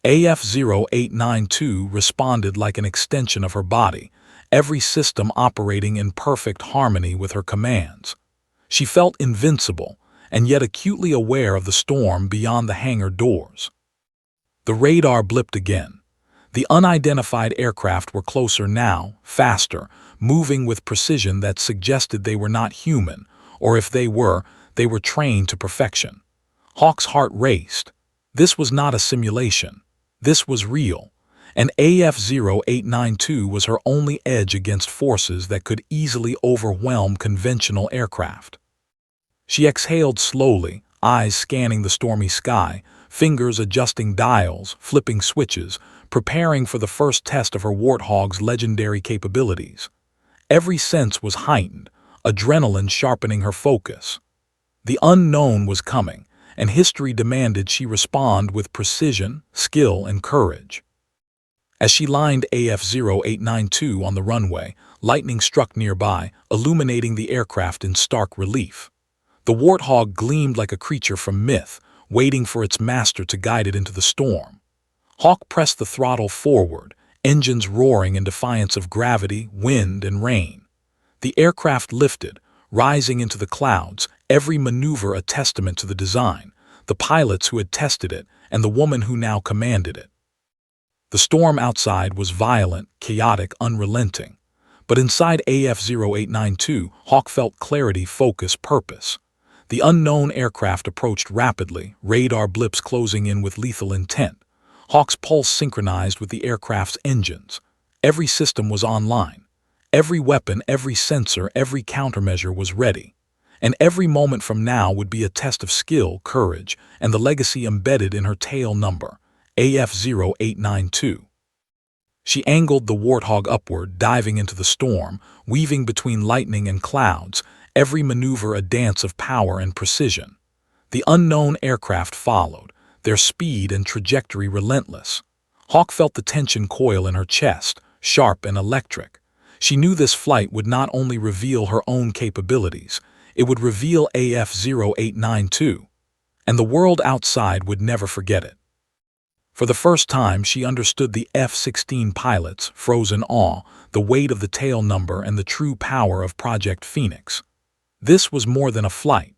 AF-0892 responded like an extension of her body, every system operating in perfect harmony with her commands. She felt invincible, and yet acutely aware of the storm beyond the hangar doors. The radar blipped again. The unidentified aircraft were closer now, faster, moving with precision that suggested they were not human, or if they were trained to perfection. Hawk's heart raced. This was not a simulation. This was real, and AF-0892 was her only edge against forces that could easily overwhelm conventional aircraft. She exhaled slowly, eyes scanning the stormy sky, fingers adjusting dials, flipping switches, preparing for the first test of her Warthog's legendary capabilities. Every sense was heightened, adrenaline sharpening her focus. The unknown was coming, and history demanded she respond with precision, skill, and courage. As she lined AF-0892 on the runway, lightning struck nearby, illuminating the aircraft in stark relief. The Warthog gleamed like a creature from myth, waiting for its master to guide it into the storm. Hawk pressed the throttle forward, engines roaring in defiance of gravity, wind, and rain. The aircraft lifted, rising into the clouds, every maneuver a testament to the design, the pilots who had tested it, and the woman who now commanded it. The storm outside was violent, chaotic, unrelenting. But inside AF-0892, Hawk felt clarity, focus, purpose. The unknown aircraft approached rapidly, radar blips closing in with lethal intent. Hawk's pulse synchronized with the aircraft's engines. Every system was online. Every weapon, every sensor, every countermeasure was ready. And every moment from now would be a test of skill, courage, and the legacy embedded in her tail number, AF0892. She angled the Warthog upward, diving into the storm, weaving between lightning and clouds, every maneuver a dance of power and precision. The unknown aircraft followed, their speed and trajectory relentless. Hawk felt the tension coil in her chest, sharp and electric. She knew this flight would not only reveal her own capabilities, it would reveal AF0892, and the world outside would never forget it. For the first time, she understood the F-16 pilots, frozen awe, the weight of the tail number and the true power of Project Phoenix. This was more than a flight.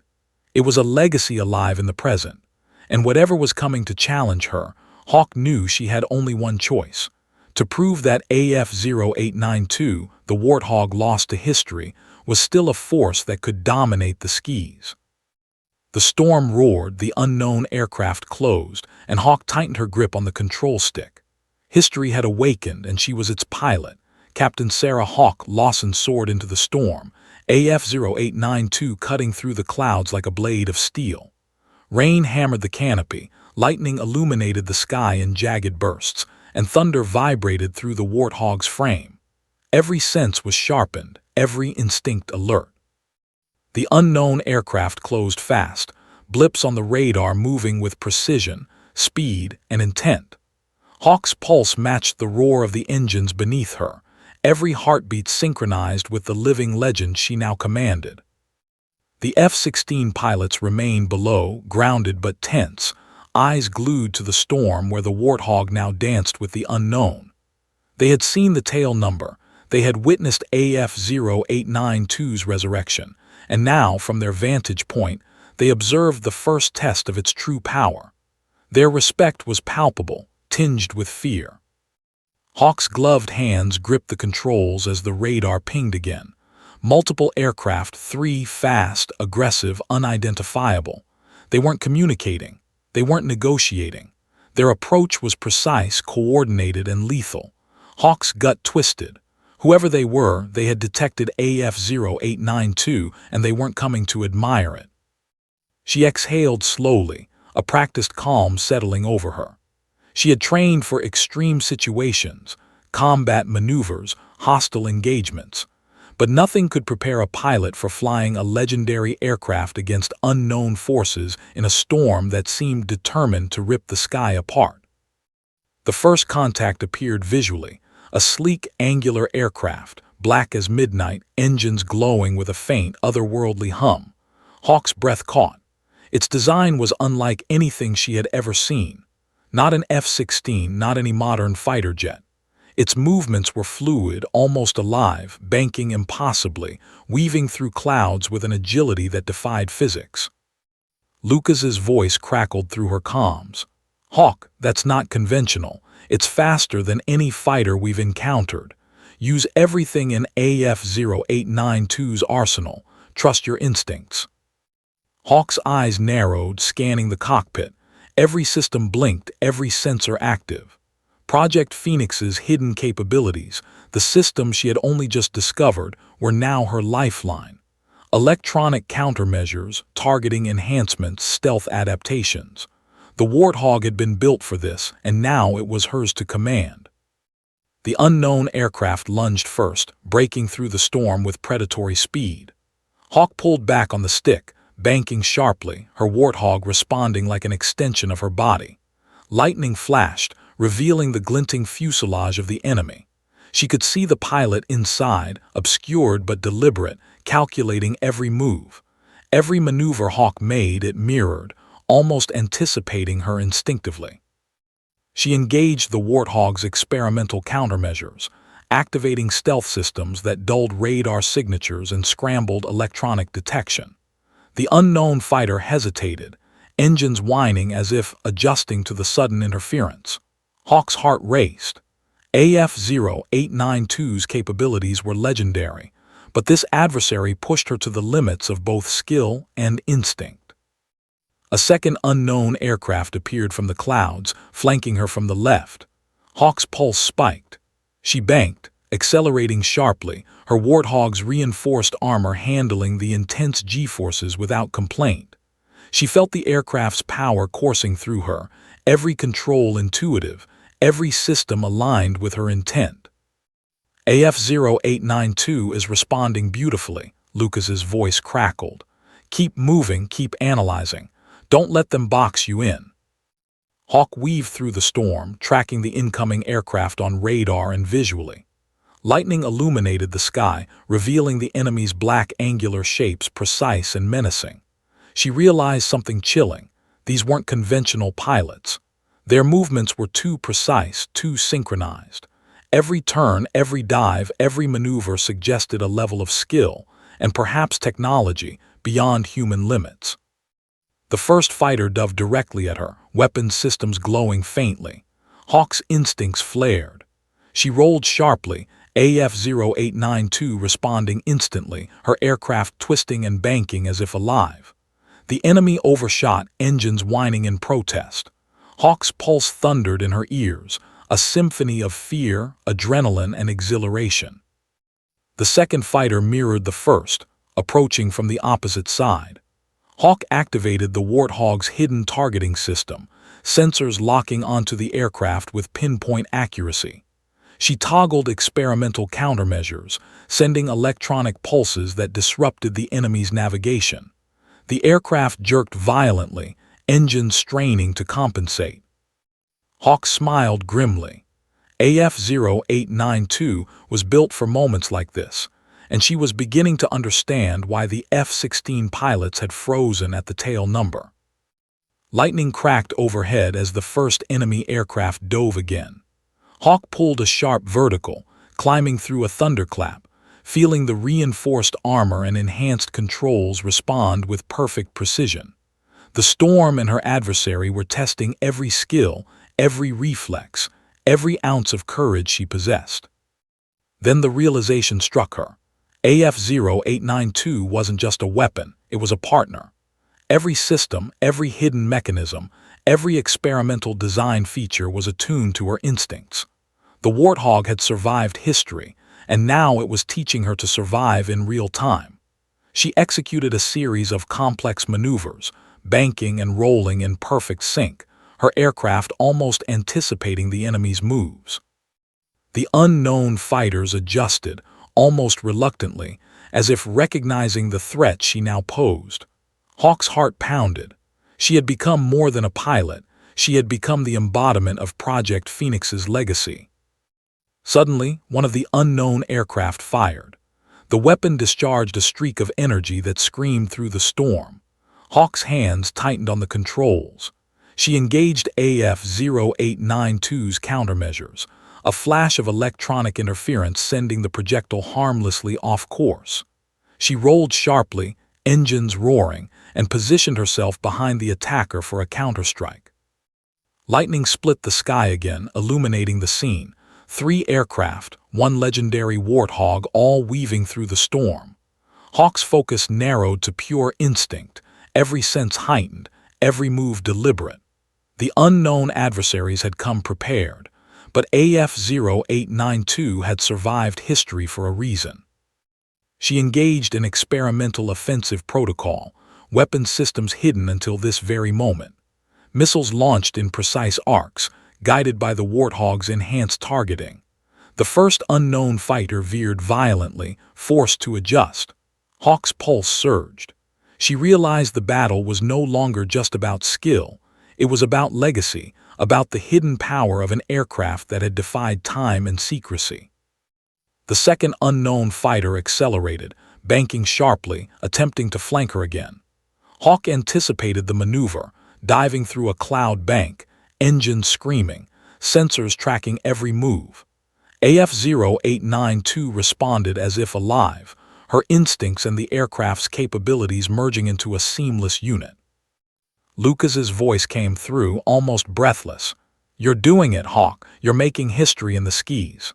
It was a legacy alive in the present, and whatever was coming to challenge her, Hawk knew she had only one choice: to prove that AF0892, the Warthog lost to history, was still a force that could dominate the skies. The storm roared, the unknown aircraft closed, and Hawk tightened her grip on the control stick. History had awakened, and she was its pilot. Captain Sarah Hawk Lawson soared into the storm, AF0892 cutting through the clouds like a blade of steel. Rain hammered the canopy, lightning illuminated the sky in jagged bursts, and thunder vibrated through the Warthog's frame. Every sense was sharpened, every instinct alert. The unknown aircraft closed fast, blips on the radar moving with precision, speed, and intent. Hawk's pulse matched the roar of the engines beneath her, every heartbeat synchronized with the living legend she now commanded. The F-16 pilots remained below, grounded but tense, eyes glued to the storm where the Warthog now danced with the unknown. They had seen the tail number, they had witnessed AF0892's resurrection, and now, from their vantage point, they observed the first test of its true power. Their respect was palpable, tinged with fear. Hawk's gloved hands gripped the controls as the radar pinged again. Multiple aircraft, 3 fast, aggressive, unidentifiable. They weren't communicating. They weren't negotiating. Their approach was precise, coordinated, and lethal. Hawk's gut twisted. Whoever they were, they had detected AF0892, and they weren't coming to admire it. She exhaled slowly, a practiced calm settling over her. She had trained for extreme situations, combat maneuvers, hostile engagements. But nothing could prepare a pilot for flying a legendary aircraft against unknown forces in a storm that seemed determined to rip the sky apart. The first contact appeared visually. A sleek, angular aircraft, black as midnight, engines glowing with a faint, otherworldly hum. Hawk's breath caught. Its design was unlike anything she had ever seen. Not an F-16, not any modern fighter jet. Its movements were fluid, almost alive, banking impossibly, weaving through clouds with an agility that defied physics. Lucas's voice crackled through her comms. "Hawk, that's not conventional. It's faster than any fighter we've encountered. Use everything in AF0892's arsenal. Trust your instincts." Hawk's eyes narrowed, scanning the cockpit. Every system blinked, every sensor active. Project Phoenix's hidden capabilities, the systems she had only just discovered, were now her lifeline. Electronic countermeasures, targeting enhancements, stealth adaptations. The Warthog had been built for this, and now it was hers to command. The unknown aircraft lunged first, breaking through the storm with predatory speed. Hawk pulled back on the stick, banking sharply, her Warthog responding like an extension of her body. Lightning flashed, revealing the glinting fuselage of the enemy. She could see the pilot inside, obscured but deliberate, calculating every move. Every maneuver Hawk made, it mirrored, almost anticipating her instinctively. She engaged the Warthog's experimental countermeasures, activating stealth systems that dulled radar signatures and scrambled electronic detection. The unknown fighter hesitated, engines whining as if adjusting to the sudden interference. Hawk's heart raced. AF0892's capabilities were legendary, but this adversary pushed her to the limits of both skill and instinct. A second unknown aircraft appeared from the clouds, flanking her from the left. Hawk's pulse spiked. She banked, accelerating sharply, her Warthog's reinforced armor handling the intense G-forces without complaint. She felt the aircraft's power coursing through her, every control intuitive, every system aligned with her intent. AF-0892 is responding beautifully, Lucas's voice crackled. Keep moving, keep analyzing. Don't let them box you in. Hawk weaved through the storm, tracking the incoming aircraft on radar and visually. Lightning illuminated the sky, revealing the enemy's black angular shapes precise and menacing. She realized something chilling. These weren't conventional pilots. Their movements were too precise, too synchronized. Every turn, every dive, every maneuver suggested a level of skill, and perhaps technology, beyond human limits. The first fighter dove directly at her, weapon systems glowing faintly. Hawk's instincts flared. She rolled sharply, AF-0892 responding instantly, her aircraft twisting and banking as if alive. The enemy overshot, engines whining in protest. Hawk's pulse thundered in her ears, a symphony of fear, adrenaline, and exhilaration. The second fighter mirrored the first, approaching from the opposite side. Hawk activated the Warthog's hidden targeting system, sensors locking onto the aircraft with pinpoint accuracy. She toggled experimental countermeasures, sending electronic pulses that disrupted the enemy's navigation. The aircraft jerked violently, engines straining to compensate. Hawk smiled grimly. AF-0892 was built for moments like this, and she was beginning to understand why the F-16 pilots had frozen at the tail number. Lightning cracked overhead as the first enemy aircraft dove again. Hawk pulled a sharp vertical, climbing through a thunderclap, feeling the reinforced armor and enhanced controls respond with perfect precision. The storm and her adversary were testing every skill, every reflex, every ounce of courage she possessed. Then the realization struck her. AF-0892 wasn't just a weapon, it was a partner. Every system, every hidden mechanism, every experimental design feature was attuned to her instincts. The Warthog had survived history, and now it was teaching her to survive in real time. She executed a series of complex maneuvers, banking and rolling in perfect sync, her aircraft almost anticipating the enemy's moves. The unknown fighters adjusted, almost reluctantly, as if recognizing the threat she now posed. Hawk's heart pounded. She had become more than a pilot. She had become the embodiment of Project Phoenix's legacy. Suddenly, one of the unknown aircraft fired. The weapon discharged a streak of energy that screamed through the storm. Hawk's hands tightened on the controls. She engaged AF-0892's countermeasures, a flash of electronic interference sending the projectile harmlessly off course. She rolled sharply, engines roaring, and positioned herself behind the attacker for a counterstrike. Lightning split the sky again, illuminating the scene. 3 aircraft, 1 legendary Warthog, all weaving through the storm. Hawk's focus narrowed to pure instinct, every sense heightened, every move deliberate. The unknown adversaries had come prepared, but AF-0892 had survived history for a reason. She engaged in experimental offensive protocol, weapon systems hidden until this very moment. Missiles launched in precise arcs, guided by the Warthog's enhanced targeting. The first unknown fighter veered violently, forced to adjust. Hawk's pulse surged. She realized the battle was no longer just about skill. It was about legacy, about the hidden power of an aircraft that had defied time and secrecy. The second unknown fighter accelerated, banking sharply, attempting to flank her again. Hawk anticipated the maneuver, diving through a cloud bank, engines screaming, sensors tracking every move. AF-0892 responded as if alive, her instincts and the aircraft's capabilities merging into a seamless unit. Lucas's voice came through, almost breathless. "You're doing it, Hawk. You're making history in the skis."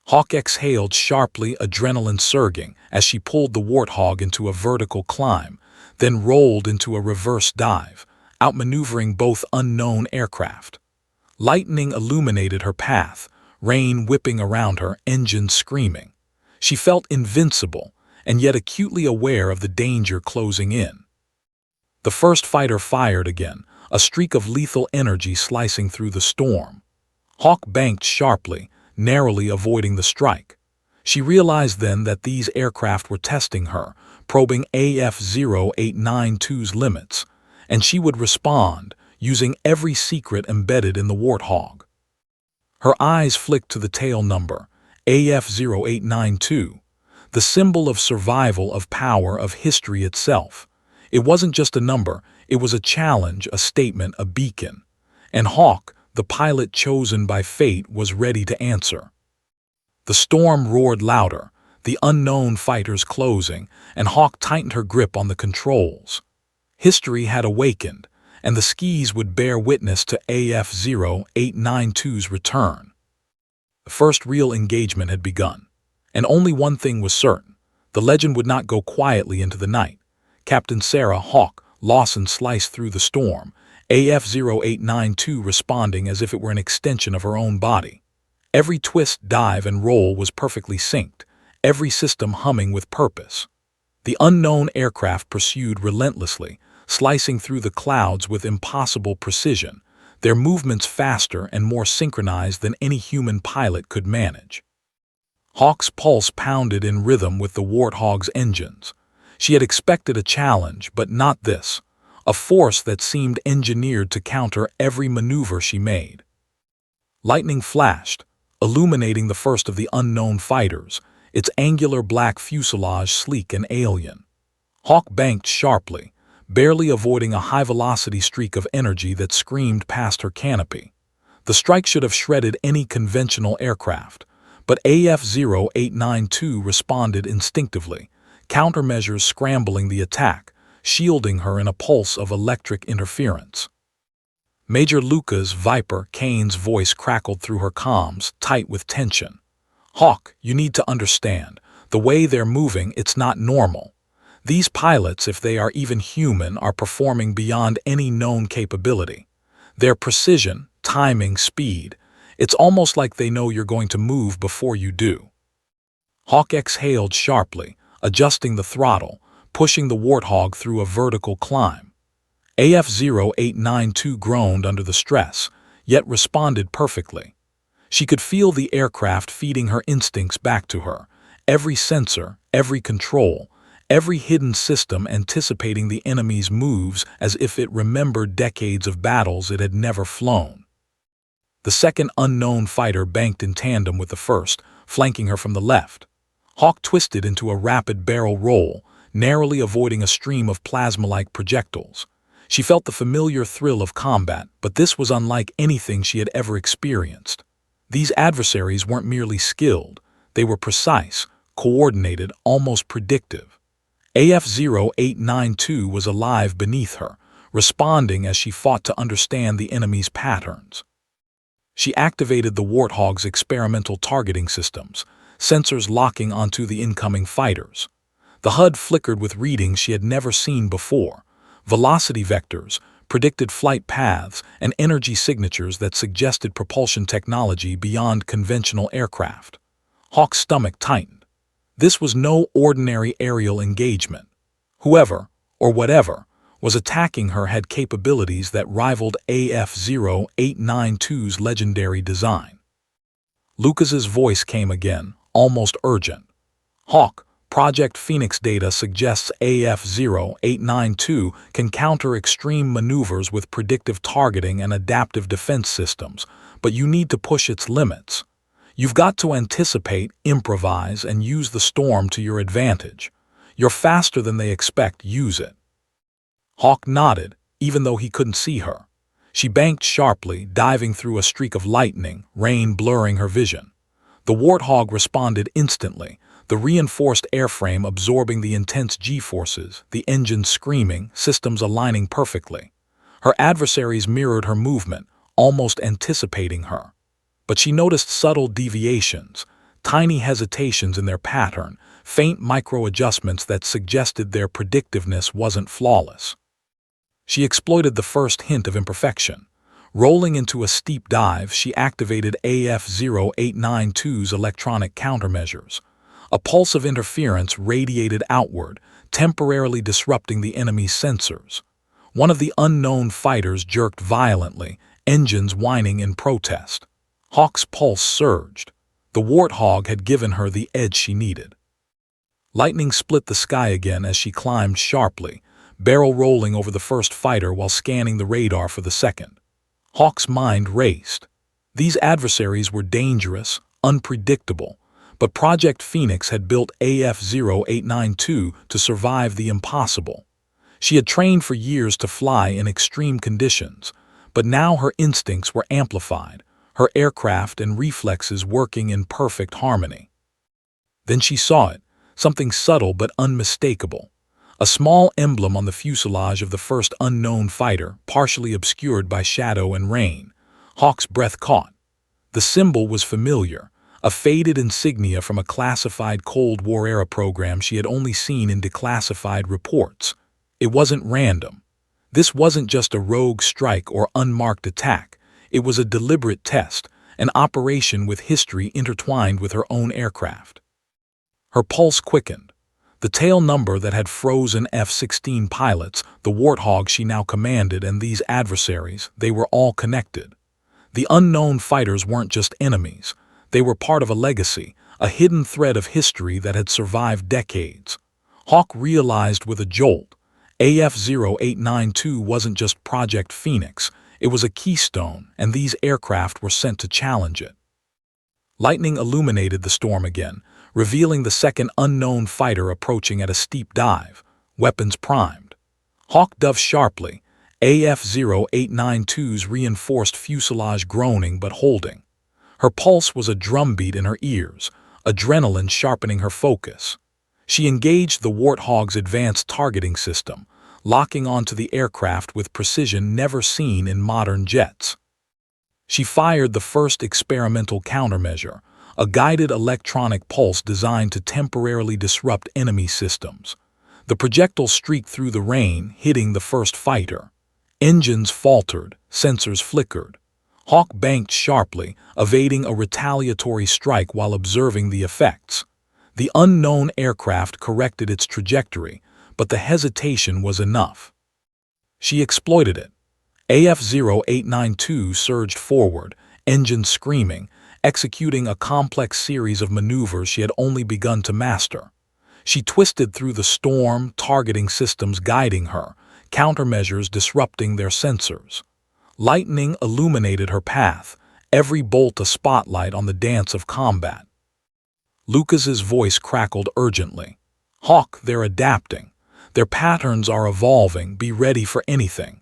Hawk exhaled sharply, adrenaline surging, as she pulled the Warthog into a vertical climb, then rolled into a reverse dive, outmaneuvering both unknown aircraft. Lightning illuminated her path, rain whipping around her, engines screaming. She felt invincible, and yet acutely aware of the danger closing in. The first fighter fired again, a streak of lethal energy slicing through the storm. Hawk banked sharply, narrowly avoiding the strike. She realized then that these aircraft were testing her, probing AF-0892's limits, and she would respond, using every secret embedded in the Warthog. Her eyes flicked to the tail number, AF-0892, the symbol of survival, of power, of history itself. It wasn't just a number, it was a challenge, a statement, a beacon. And Hawk, the pilot chosen by fate, was ready to answer. The storm roared louder, the unknown fighters closing, and Hawk tightened her grip on the controls. History had awakened, and the skis would bear witness to AF-0892's return. The first real engagement had begun, and only one thing was certain: the legend would not go quietly into the night. Captain Sarah "Hawk" Lawson sliced through the storm, AF-0892 responding as if it were an extension of her own body. Every twist, dive, and roll was perfectly synced, every system humming with purpose. The unknown aircraft pursued relentlessly, slicing through the clouds with impossible precision, their movements faster and more synchronized than any human pilot could manage. Hawk's pulse pounded in rhythm with the Warthog's engines. She had expected a challenge, but not this, a force that seemed engineered to counter every maneuver she made. Lightning flashed, illuminating the first of the unknown fighters, its angular black fuselage sleek and alien. Hawk banked sharply, barely avoiding a high-velocity streak of energy that screamed past her canopy. The strike should have shredded any conventional aircraft, but AF-0892 responded instinctively, countermeasures scrambling the attack, shielding her in a pulse of electric interference. Major Lucas "Viper" Kane's voice crackled through her comms, tight with tension. "Hawk, you need to understand, the way they're moving, it's not normal. These pilots, if they are even human, are performing beyond any known capability. Their precision, timing, speed, it's almost like they know you're going to move before you do." Hawk exhaled sharply, adjusting the throttle, pushing the Warthog through a vertical climb. AF-0892 groaned under the stress, yet responded perfectly. She could feel the aircraft feeding her instincts back to her, every sensor, every control, every hidden system anticipating the enemy's moves as if it remembered decades of battles it had never flown. The second unknown fighter banked in tandem with the first, flanking her from the left. Hawk twisted into a rapid barrel roll, narrowly avoiding a stream of plasma-like projectiles. She felt the familiar thrill of combat, but this was unlike anything she had ever experienced. These adversaries weren't merely skilled, they were precise, coordinated, almost predictive. AF-0892 was alive beneath her, responding as she fought to understand the enemy's patterns. She activated the Warthog's experimental targeting systems, sensors locking onto the incoming fighters. The HUD flickered with readings she had never seen before, velocity vectors, predicted flight paths, and energy signatures that suggested propulsion technology beyond conventional aircraft. Hawk's stomach tightened. This was no ordinary aerial engagement. Whoever, or whatever, was attacking her had capabilities that rivaled AF-0892's legendary design. Lucas's voice came again, almost urgent. "Hawk, Project Phoenix data suggests AF-0892 can counter extreme maneuvers with predictive targeting and adaptive defense systems, but you need to push its limits. You've got to anticipate, improvise, and use the storm to your advantage. You're faster than they expect, use it." Hawk nodded, even though he couldn't see her. She banked sharply, diving through a streak of lightning, rain blurring her vision. The Warthog responded instantly, the reinforced airframe absorbing the intense G-forces, the engines screaming, systems aligning perfectly. Her adversaries mirrored her movement, almost anticipating her. But she noticed subtle deviations, tiny hesitations in their pattern, faint micro-adjustments that suggested their predictiveness wasn't flawless. She exploited the first hint of imperfection. Rolling into a steep dive, she activated AF-0892's electronic countermeasures. A pulse of interference radiated outward, temporarily disrupting the enemy's sensors. One of the unknown fighters jerked violently, engines whining in protest. Hawk's pulse surged. The Warthog had given her the edge she needed. Lightning split the sky again as she climbed sharply, barrel rolling over the first fighter while scanning the radar for the second. Hawk's mind raced. These adversaries were dangerous, unpredictable, but Project Phoenix had built AF-0892 to survive the impossible. She had trained for years to fly in extreme conditions, but now her instincts were amplified, her aircraft and reflexes working in perfect harmony. Then she saw it, something subtle but unmistakable. A small emblem on the fuselage of the first unknown fighter, partially obscured by shadow and rain. Hawk's breath caught. The symbol was familiar, a faded insignia from a classified Cold War-era program she had only seen in declassified reports. It wasn't random. This wasn't just a rogue strike or unmarked attack. It was a deliberate test, an operation with history intertwined with her own aircraft. Her pulse quickened. The tail number that had frozen F-16 pilots, the Warthog she now commanded, and these adversaries, they were all connected. The unknown fighters weren't just enemies. They were part of a legacy, a hidden thread of history that had survived decades. Hawk realized with a jolt. AF-0892 wasn't just Project Phoenix. It was a keystone, and these aircraft were sent to challenge it. Lightning illuminated the storm again, revealing the second unknown fighter approaching at a steep dive, weapons primed. Hawk dove sharply, AF-0892's reinforced fuselage groaning but holding. Her pulse was a drumbeat in her ears, adrenaline sharpening her focus. She engaged the Warthog's advanced targeting system, locking onto the aircraft with precision never seen in modern jets. She fired the first experimental countermeasure, a guided electronic pulse designed to temporarily disrupt enemy systems. The projectile streaked through the rain, hitting the first fighter. Engines faltered, sensors flickered. Hawk banked sharply, evading a retaliatory strike while observing the effects. The unknown aircraft corrected its trajectory, but the hesitation was enough. She exploited it. AF-0892 surged forward, engines screaming, executing a complex series of maneuvers she had only begun to master. She twisted through the storm, targeting systems guiding her, countermeasures disrupting their sensors. Lightning illuminated her path, every bolt a spotlight on the dance of combat. Lucas's voice crackled urgently. "Hawk, they're adapting. Their patterns are evolving. Be ready for anything."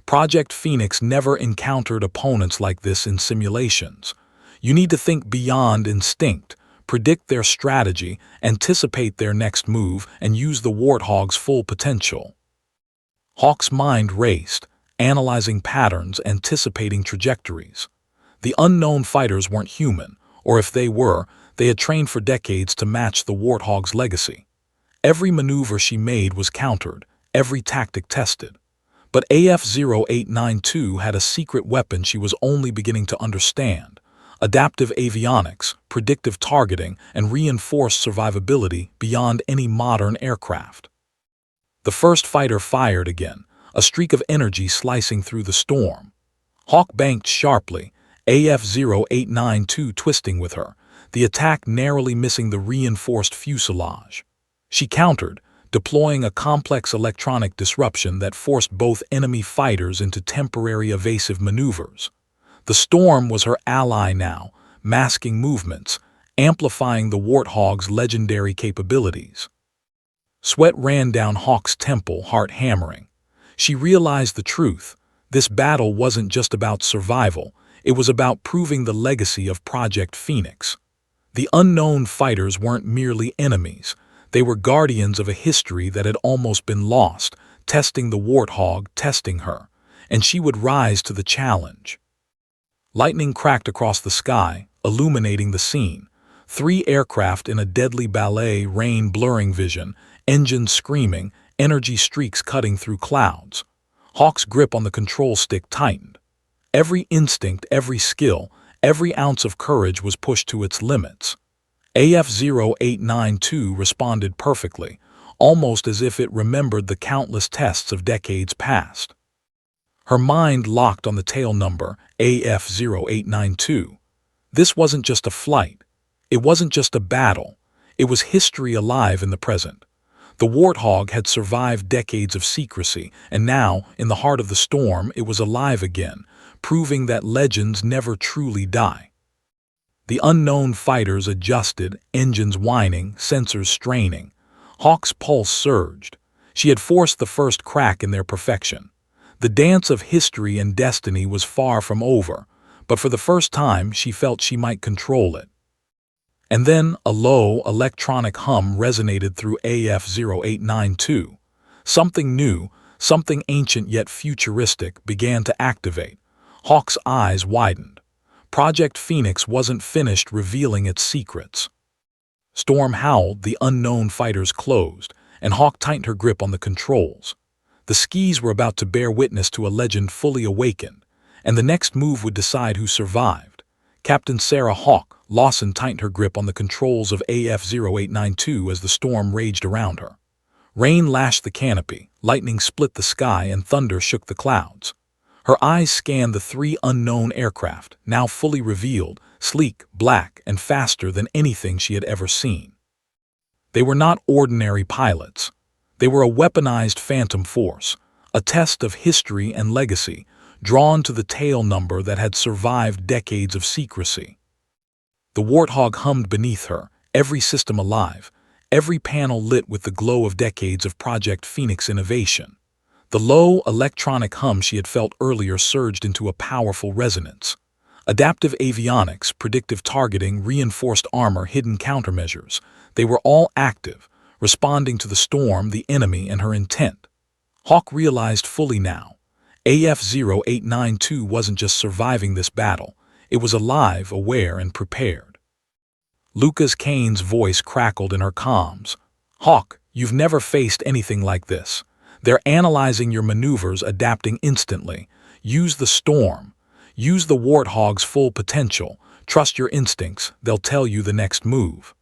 Project Phoenix never encountered opponents like this in simulations. You need to think beyond instinct, predict their strategy, anticipate their next move, and use the Warthog's full potential. Hawk's mind raced, analyzing patterns, anticipating trajectories. The unknown fighters weren't human, or if they were, they had trained for decades to match the Warthog's legacy. Every maneuver she made was countered, every tactic tested. But AF-0892 had a secret weapon she was only beginning to understand: adaptive avionics, predictive targeting, and reinforced survivability beyond any modern aircraft. The first fighter fired again, a streak of energy slicing through the storm. Hawk banked sharply, AF-0892 twisting with her, the attack narrowly missing the reinforced fuselage. She countered, deploying a complex electronic disruption that forced both enemy fighters into temporary evasive maneuvers. The storm was her ally now, masking movements, amplifying the Warthog's legendary capabilities. Sweat ran down Hawk's temple, heart hammering. She realized the truth. This battle wasn't just about survival, it was about proving the legacy of Project Phoenix. The unknown fighters weren't merely enemies. They were guardians of a history that had almost been lost, testing the Warthog, testing her, and she would rise to the challenge. Lightning cracked across the sky, illuminating the scene. Three aircraft in a deadly ballet, rain blurring vision, engines screaming, energy streaks cutting through clouds. Hawk's grip on the control stick tightened. Every instinct, every skill, every ounce of courage was pushed to its limits. AF-0892 responded perfectly, almost as if it remembered the countless tests of decades past. Her mind locked on the tail number, AF-0892. This wasn't just a flight. It wasn't just a battle. It was history alive in the present. The Warthog had survived decades of secrecy, and now, in the heart of the storm, it was alive again, proving that legends never truly die. The unknown fighters adjusted, engines whining, sensors straining. Hawk's pulse surged. She had forced the first crack in their perfection. The dance of history and destiny was far from over, but for the first time she felt she might control it. And then a low, electronic hum resonated through AF-0892. Something new, something ancient yet futuristic, began to activate. Hawk's eyes widened. Project Phoenix wasn't finished revealing its secrets. Storm howled, the unknown fighters closed, and Hawk tightened her grip on the controls. The skis were about to bear witness to a legend fully awakened, and the next move would decide who survived. Captain Sarah Hawk Lawson tightened her grip on the controls of AF-0892 as the storm raged around her. Rain lashed the canopy, lightning split the sky, and thunder shook the clouds. Her eyes scanned the three unknown aircraft, now fully revealed, sleek, black, and faster than anything she had ever seen. They were not ordinary pilots. They were a weaponized phantom force, a test of history and legacy, drawn to the tail number that had survived decades of secrecy. The Warthog hummed beneath her, every system alive, every panel lit with the glow of decades of Project Phoenix innovation. The low, electronic hum she had felt earlier surged into a powerful resonance. Adaptive avionics, predictive targeting, reinforced armor, hidden countermeasures, they were all active, responding to the storm, the enemy, and her intent. Hawk realized fully now. AF-0892 wasn't just surviving this battle. It was alive, aware, and prepared. Lucas Kane's voice crackled in her comms. "Hawk, you've never faced anything like this. They're analyzing your maneuvers, adapting instantly. Use the storm. Use the Warthog's full potential. Trust your instincts. They'll tell you the next move."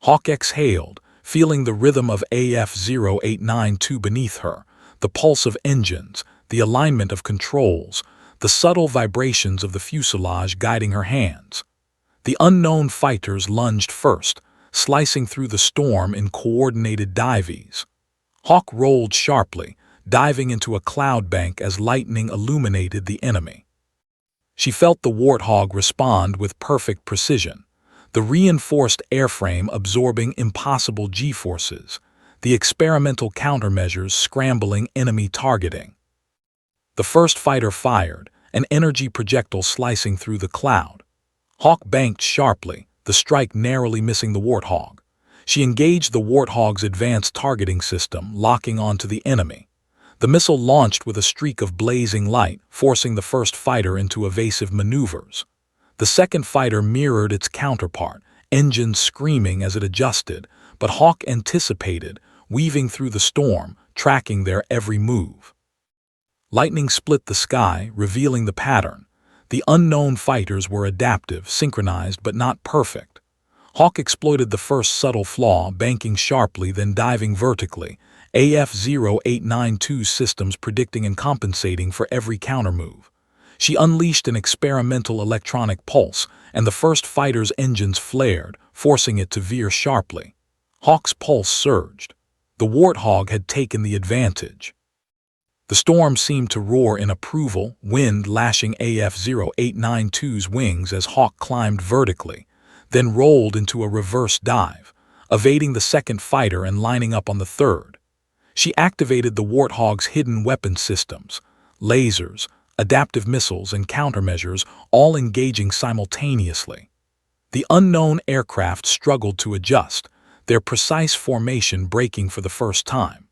Hawk exhaled, feeling the rhythm of AF-0892 beneath her, the pulse of engines, the alignment of controls, the subtle vibrations of the fuselage guiding her hands. The unknown fighters lunged first, slicing through the storm in coordinated dives. Hawk rolled sharply, diving into a cloud bank as lightning illuminated the enemy. She felt the Warthog respond with perfect precision, the reinforced airframe absorbing impossible G-forces, the experimental countermeasures scrambling enemy targeting. The first fighter fired, an energy projectile slicing through the cloud. Hawk banked sharply, the strike narrowly missing the Warthog. She engaged the Warthog's advanced targeting system, locking onto the enemy. The missile launched with a streak of blazing light, forcing the first fighter into evasive maneuvers. The second fighter mirrored its counterpart, engines screaming as it adjusted, but Hawk anticipated, weaving through the storm, tracking their every move. Lightning split the sky, revealing the pattern. The unknown fighters were adaptive, synchronized, but not perfect. Hawk exploited the first subtle flaw, banking sharply, then diving vertically, AF-0892's systems predicting and compensating for every countermove. She unleashed an experimental electronic pulse, and the first fighter's engines flared, forcing it to veer sharply. Hawk's pulse surged. The Warthog had taken the advantage. The storm seemed to roar in approval, wind lashing AF-0892's wings as Hawk climbed vertically, then rolled into a reverse dive, evading the second fighter and lining up on the third. She activated the Warthog's hidden weapon systems, lasers, adaptive missiles, and countermeasures, all engaging simultaneously. The unknown aircraft struggled to adjust, their precise formation breaking for the first time.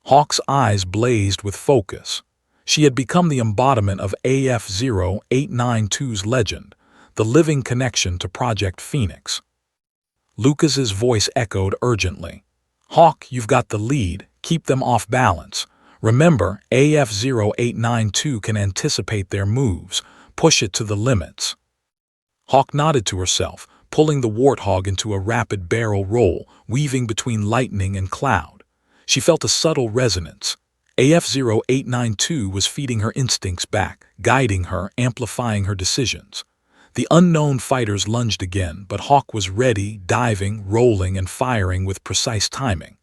Hawk's eyes blazed with focus. She had become the embodiment of AF-0892's legend, the living connection to Project Phoenix. Lucas's voice echoed urgently. "Hawk, you've got the lead. Keep them off balance. Remember, AF-0892 can anticipate their moves. Push it to the limits." Hawk nodded to herself, pulling the Warthog into a rapid barrel roll, weaving between lightning and cloud. She felt a subtle resonance. AF-0892 was feeding her instincts back, guiding her, amplifying her decisions. The unknown fighters lunged again, but Hawk was ready, diving, rolling, and firing with precise timing.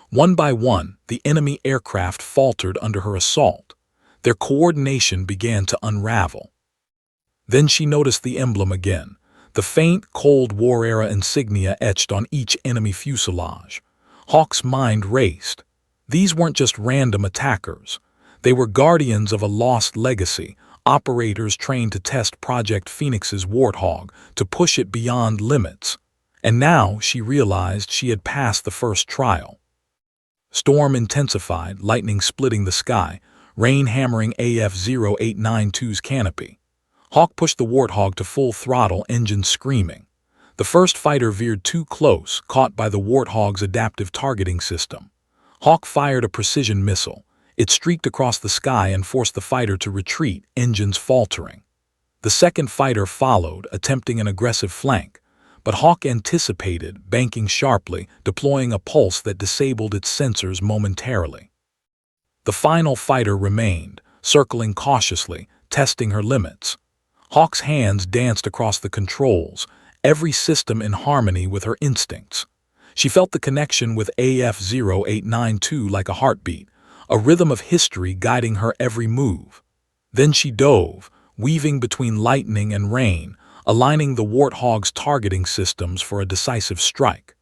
One by one, the enemy aircraft faltered under her assault. Their coordination began to unravel. Then she noticed the emblem again, the faint Cold War-era insignia etched on each enemy fuselage. Hawk's mind raced. These weren't just random attackers. They were guardians of a lost legacy, operators trained to test Project Phoenix's Warthog, to push it beyond limits. And now she realized she had passed the first trial. Storm intensified, lightning splitting the sky, rain hammering AF-0892's canopy. Hawk pushed the Warthog to full throttle, engines screaming. The first fighter veered too close, caught by the Warthog's adaptive targeting system. Hawk fired a precision missile. It streaked across the sky and forced the fighter to retreat, engines faltering. The second fighter followed, attempting an aggressive flank, but Hawk anticipated, banking sharply, deploying a pulse that disabled its sensors momentarily. The final fighter remained, circling cautiously, testing her limits. Hawk's hands danced across the controls, every system in harmony with her instincts. She felt the connection with AF-0892 like a heartbeat, a rhythm of history guiding her every move. Then she dove, weaving between lightning and rain, aligning the Warthog's targeting systems for a decisive strike.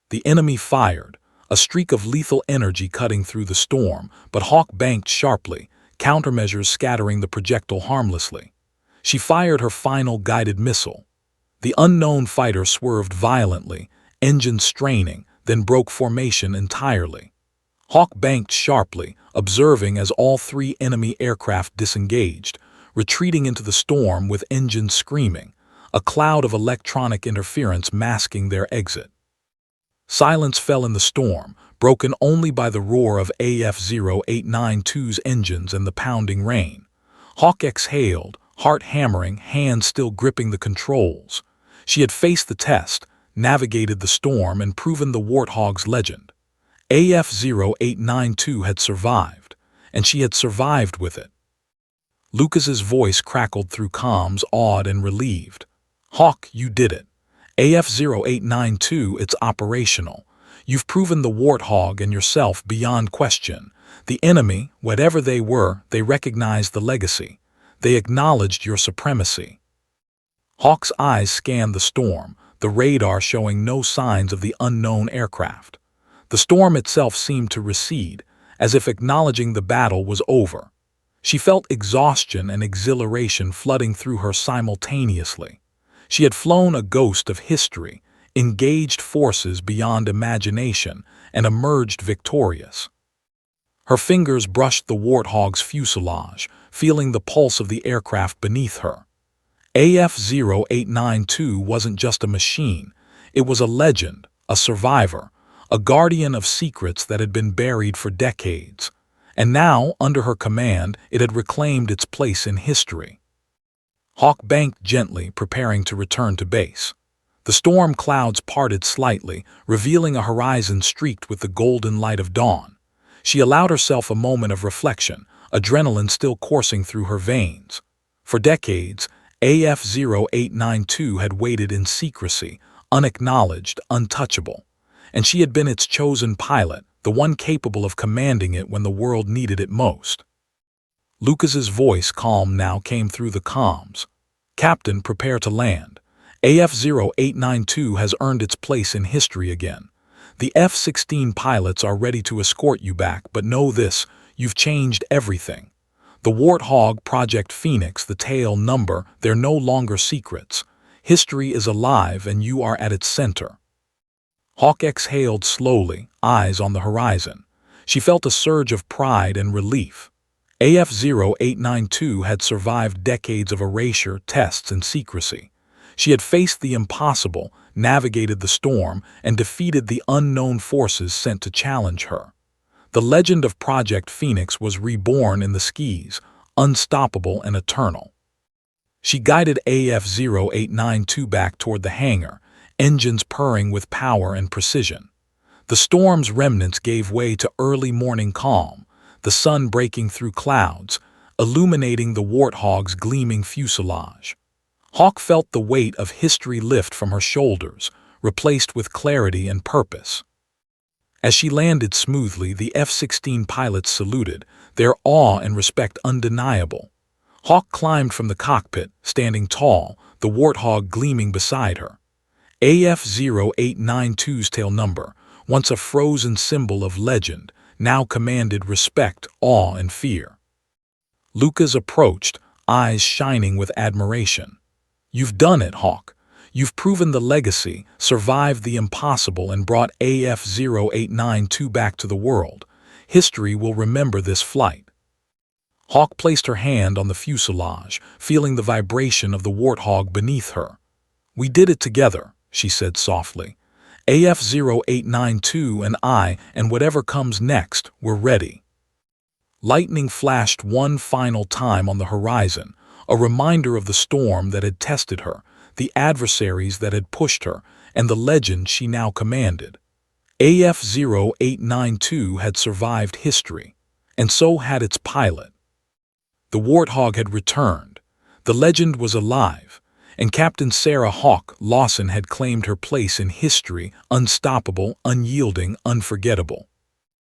The enemy fired, a streak of lethal energy cutting through the storm, but Hawk banked sharply, countermeasures scattering the projectile harmlessly. She fired her final guided missile. The unknown fighter swerved violently, engines straining, then broke formation entirely. Hawk banked sharply, observing as all three enemy aircraft disengaged, retreating into the storm with engines screaming, a cloud of electronic interference masking their exit. Silence fell in the storm, broken only by the roar of AF-0892's engines and the pounding rain. Hawk exhaled, heart hammering, hands still gripping the controls. She had faced the test, navigated the storm, and proven the Warthog's legend. AF-0892 had survived, and she had survived with it. Lucas's voice crackled through comms, awed and relieved. "Hawk, you did it. AF-0892, it's operational. You've proven the Warthog and yourself beyond question. The enemy, whatever they were, they recognized the legacy. They acknowledged your supremacy." Hawk's eyes scanned the storm, the radar showing no signs of the unknown aircraft. The storm itself seemed to recede, as if acknowledging the battle was over. She felt exhaustion and exhilaration flooding through her simultaneously. She had flown a ghost of history, engaged forces beyond imagination, and emerged victorious. Her fingers brushed the Warthog's fuselage, feeling the pulse of the aircraft beneath her. AF-0892 wasn't just a machine, it was a legend, a survivor, a guardian of secrets that had been buried for decades. And now, under her command, it had reclaimed its place in history. Hawk banked gently, preparing to return to base. The storm clouds parted slightly, revealing a horizon streaked with the golden light of dawn. She allowed herself a moment of reflection, adrenaline still coursing through her veins. For decades, AF-0892 had waited in secrecy, unacknowledged, untouchable. And she had been its chosen pilot, the one capable of commanding it when the world needed it most. Lucas's voice, calm now, came through the comms. "Captain, prepare to land. AF-0892 has earned its place in history again. The F-16 pilots are ready to escort you back, but know this, you've changed everything. The Warthog, Project Phoenix, the tail number, they're no longer secrets. History is alive and you are at its center." Hawk exhaled slowly, eyes on the horizon. She felt a surge of pride and relief. AF-0892 had survived decades of erasure, tests, and secrecy. She had faced the impossible, navigated the storm, and defeated the unknown forces sent to challenge her. The legend of Project Phoenix was reborn in the skies, unstoppable and eternal. She guided AF-0892 back toward the hangar, engines purring with power and precision. The storm's remnants gave way to early morning calm, the sun breaking through clouds, illuminating the Warthog's gleaming fuselage. Hawk felt the weight of history lift from her shoulders, replaced with clarity and purpose. As she landed smoothly, the F-16 pilots saluted, their awe and respect undeniable. Hawk climbed from the cockpit, standing tall, the Warthog gleaming beside her. AF-0892's tail number, once a frozen symbol of legend, now commanded respect, awe, and fear. Lucas approached, eyes shining with admiration. "You've done it, Hawk. You've proven the legacy, survived the impossible, and brought AF-0892 back to the world. History will remember this flight." Hawk placed her hand on the fuselage, feeling the vibration of the Warthog beneath her. "We did it together," she said softly. "AF-0892 and I, and whatever comes next, we're ready." Lightning flashed one final time on the horizon, a reminder of the storm that had tested her, the adversaries that had pushed her, and the legend she now commanded. AF-0892 had survived history, and so had its pilot. The Warthog had returned. The legend was alive, and Captain Sarah Hawk Lawson had claimed her place in history, unstoppable, unyielding, unforgettable.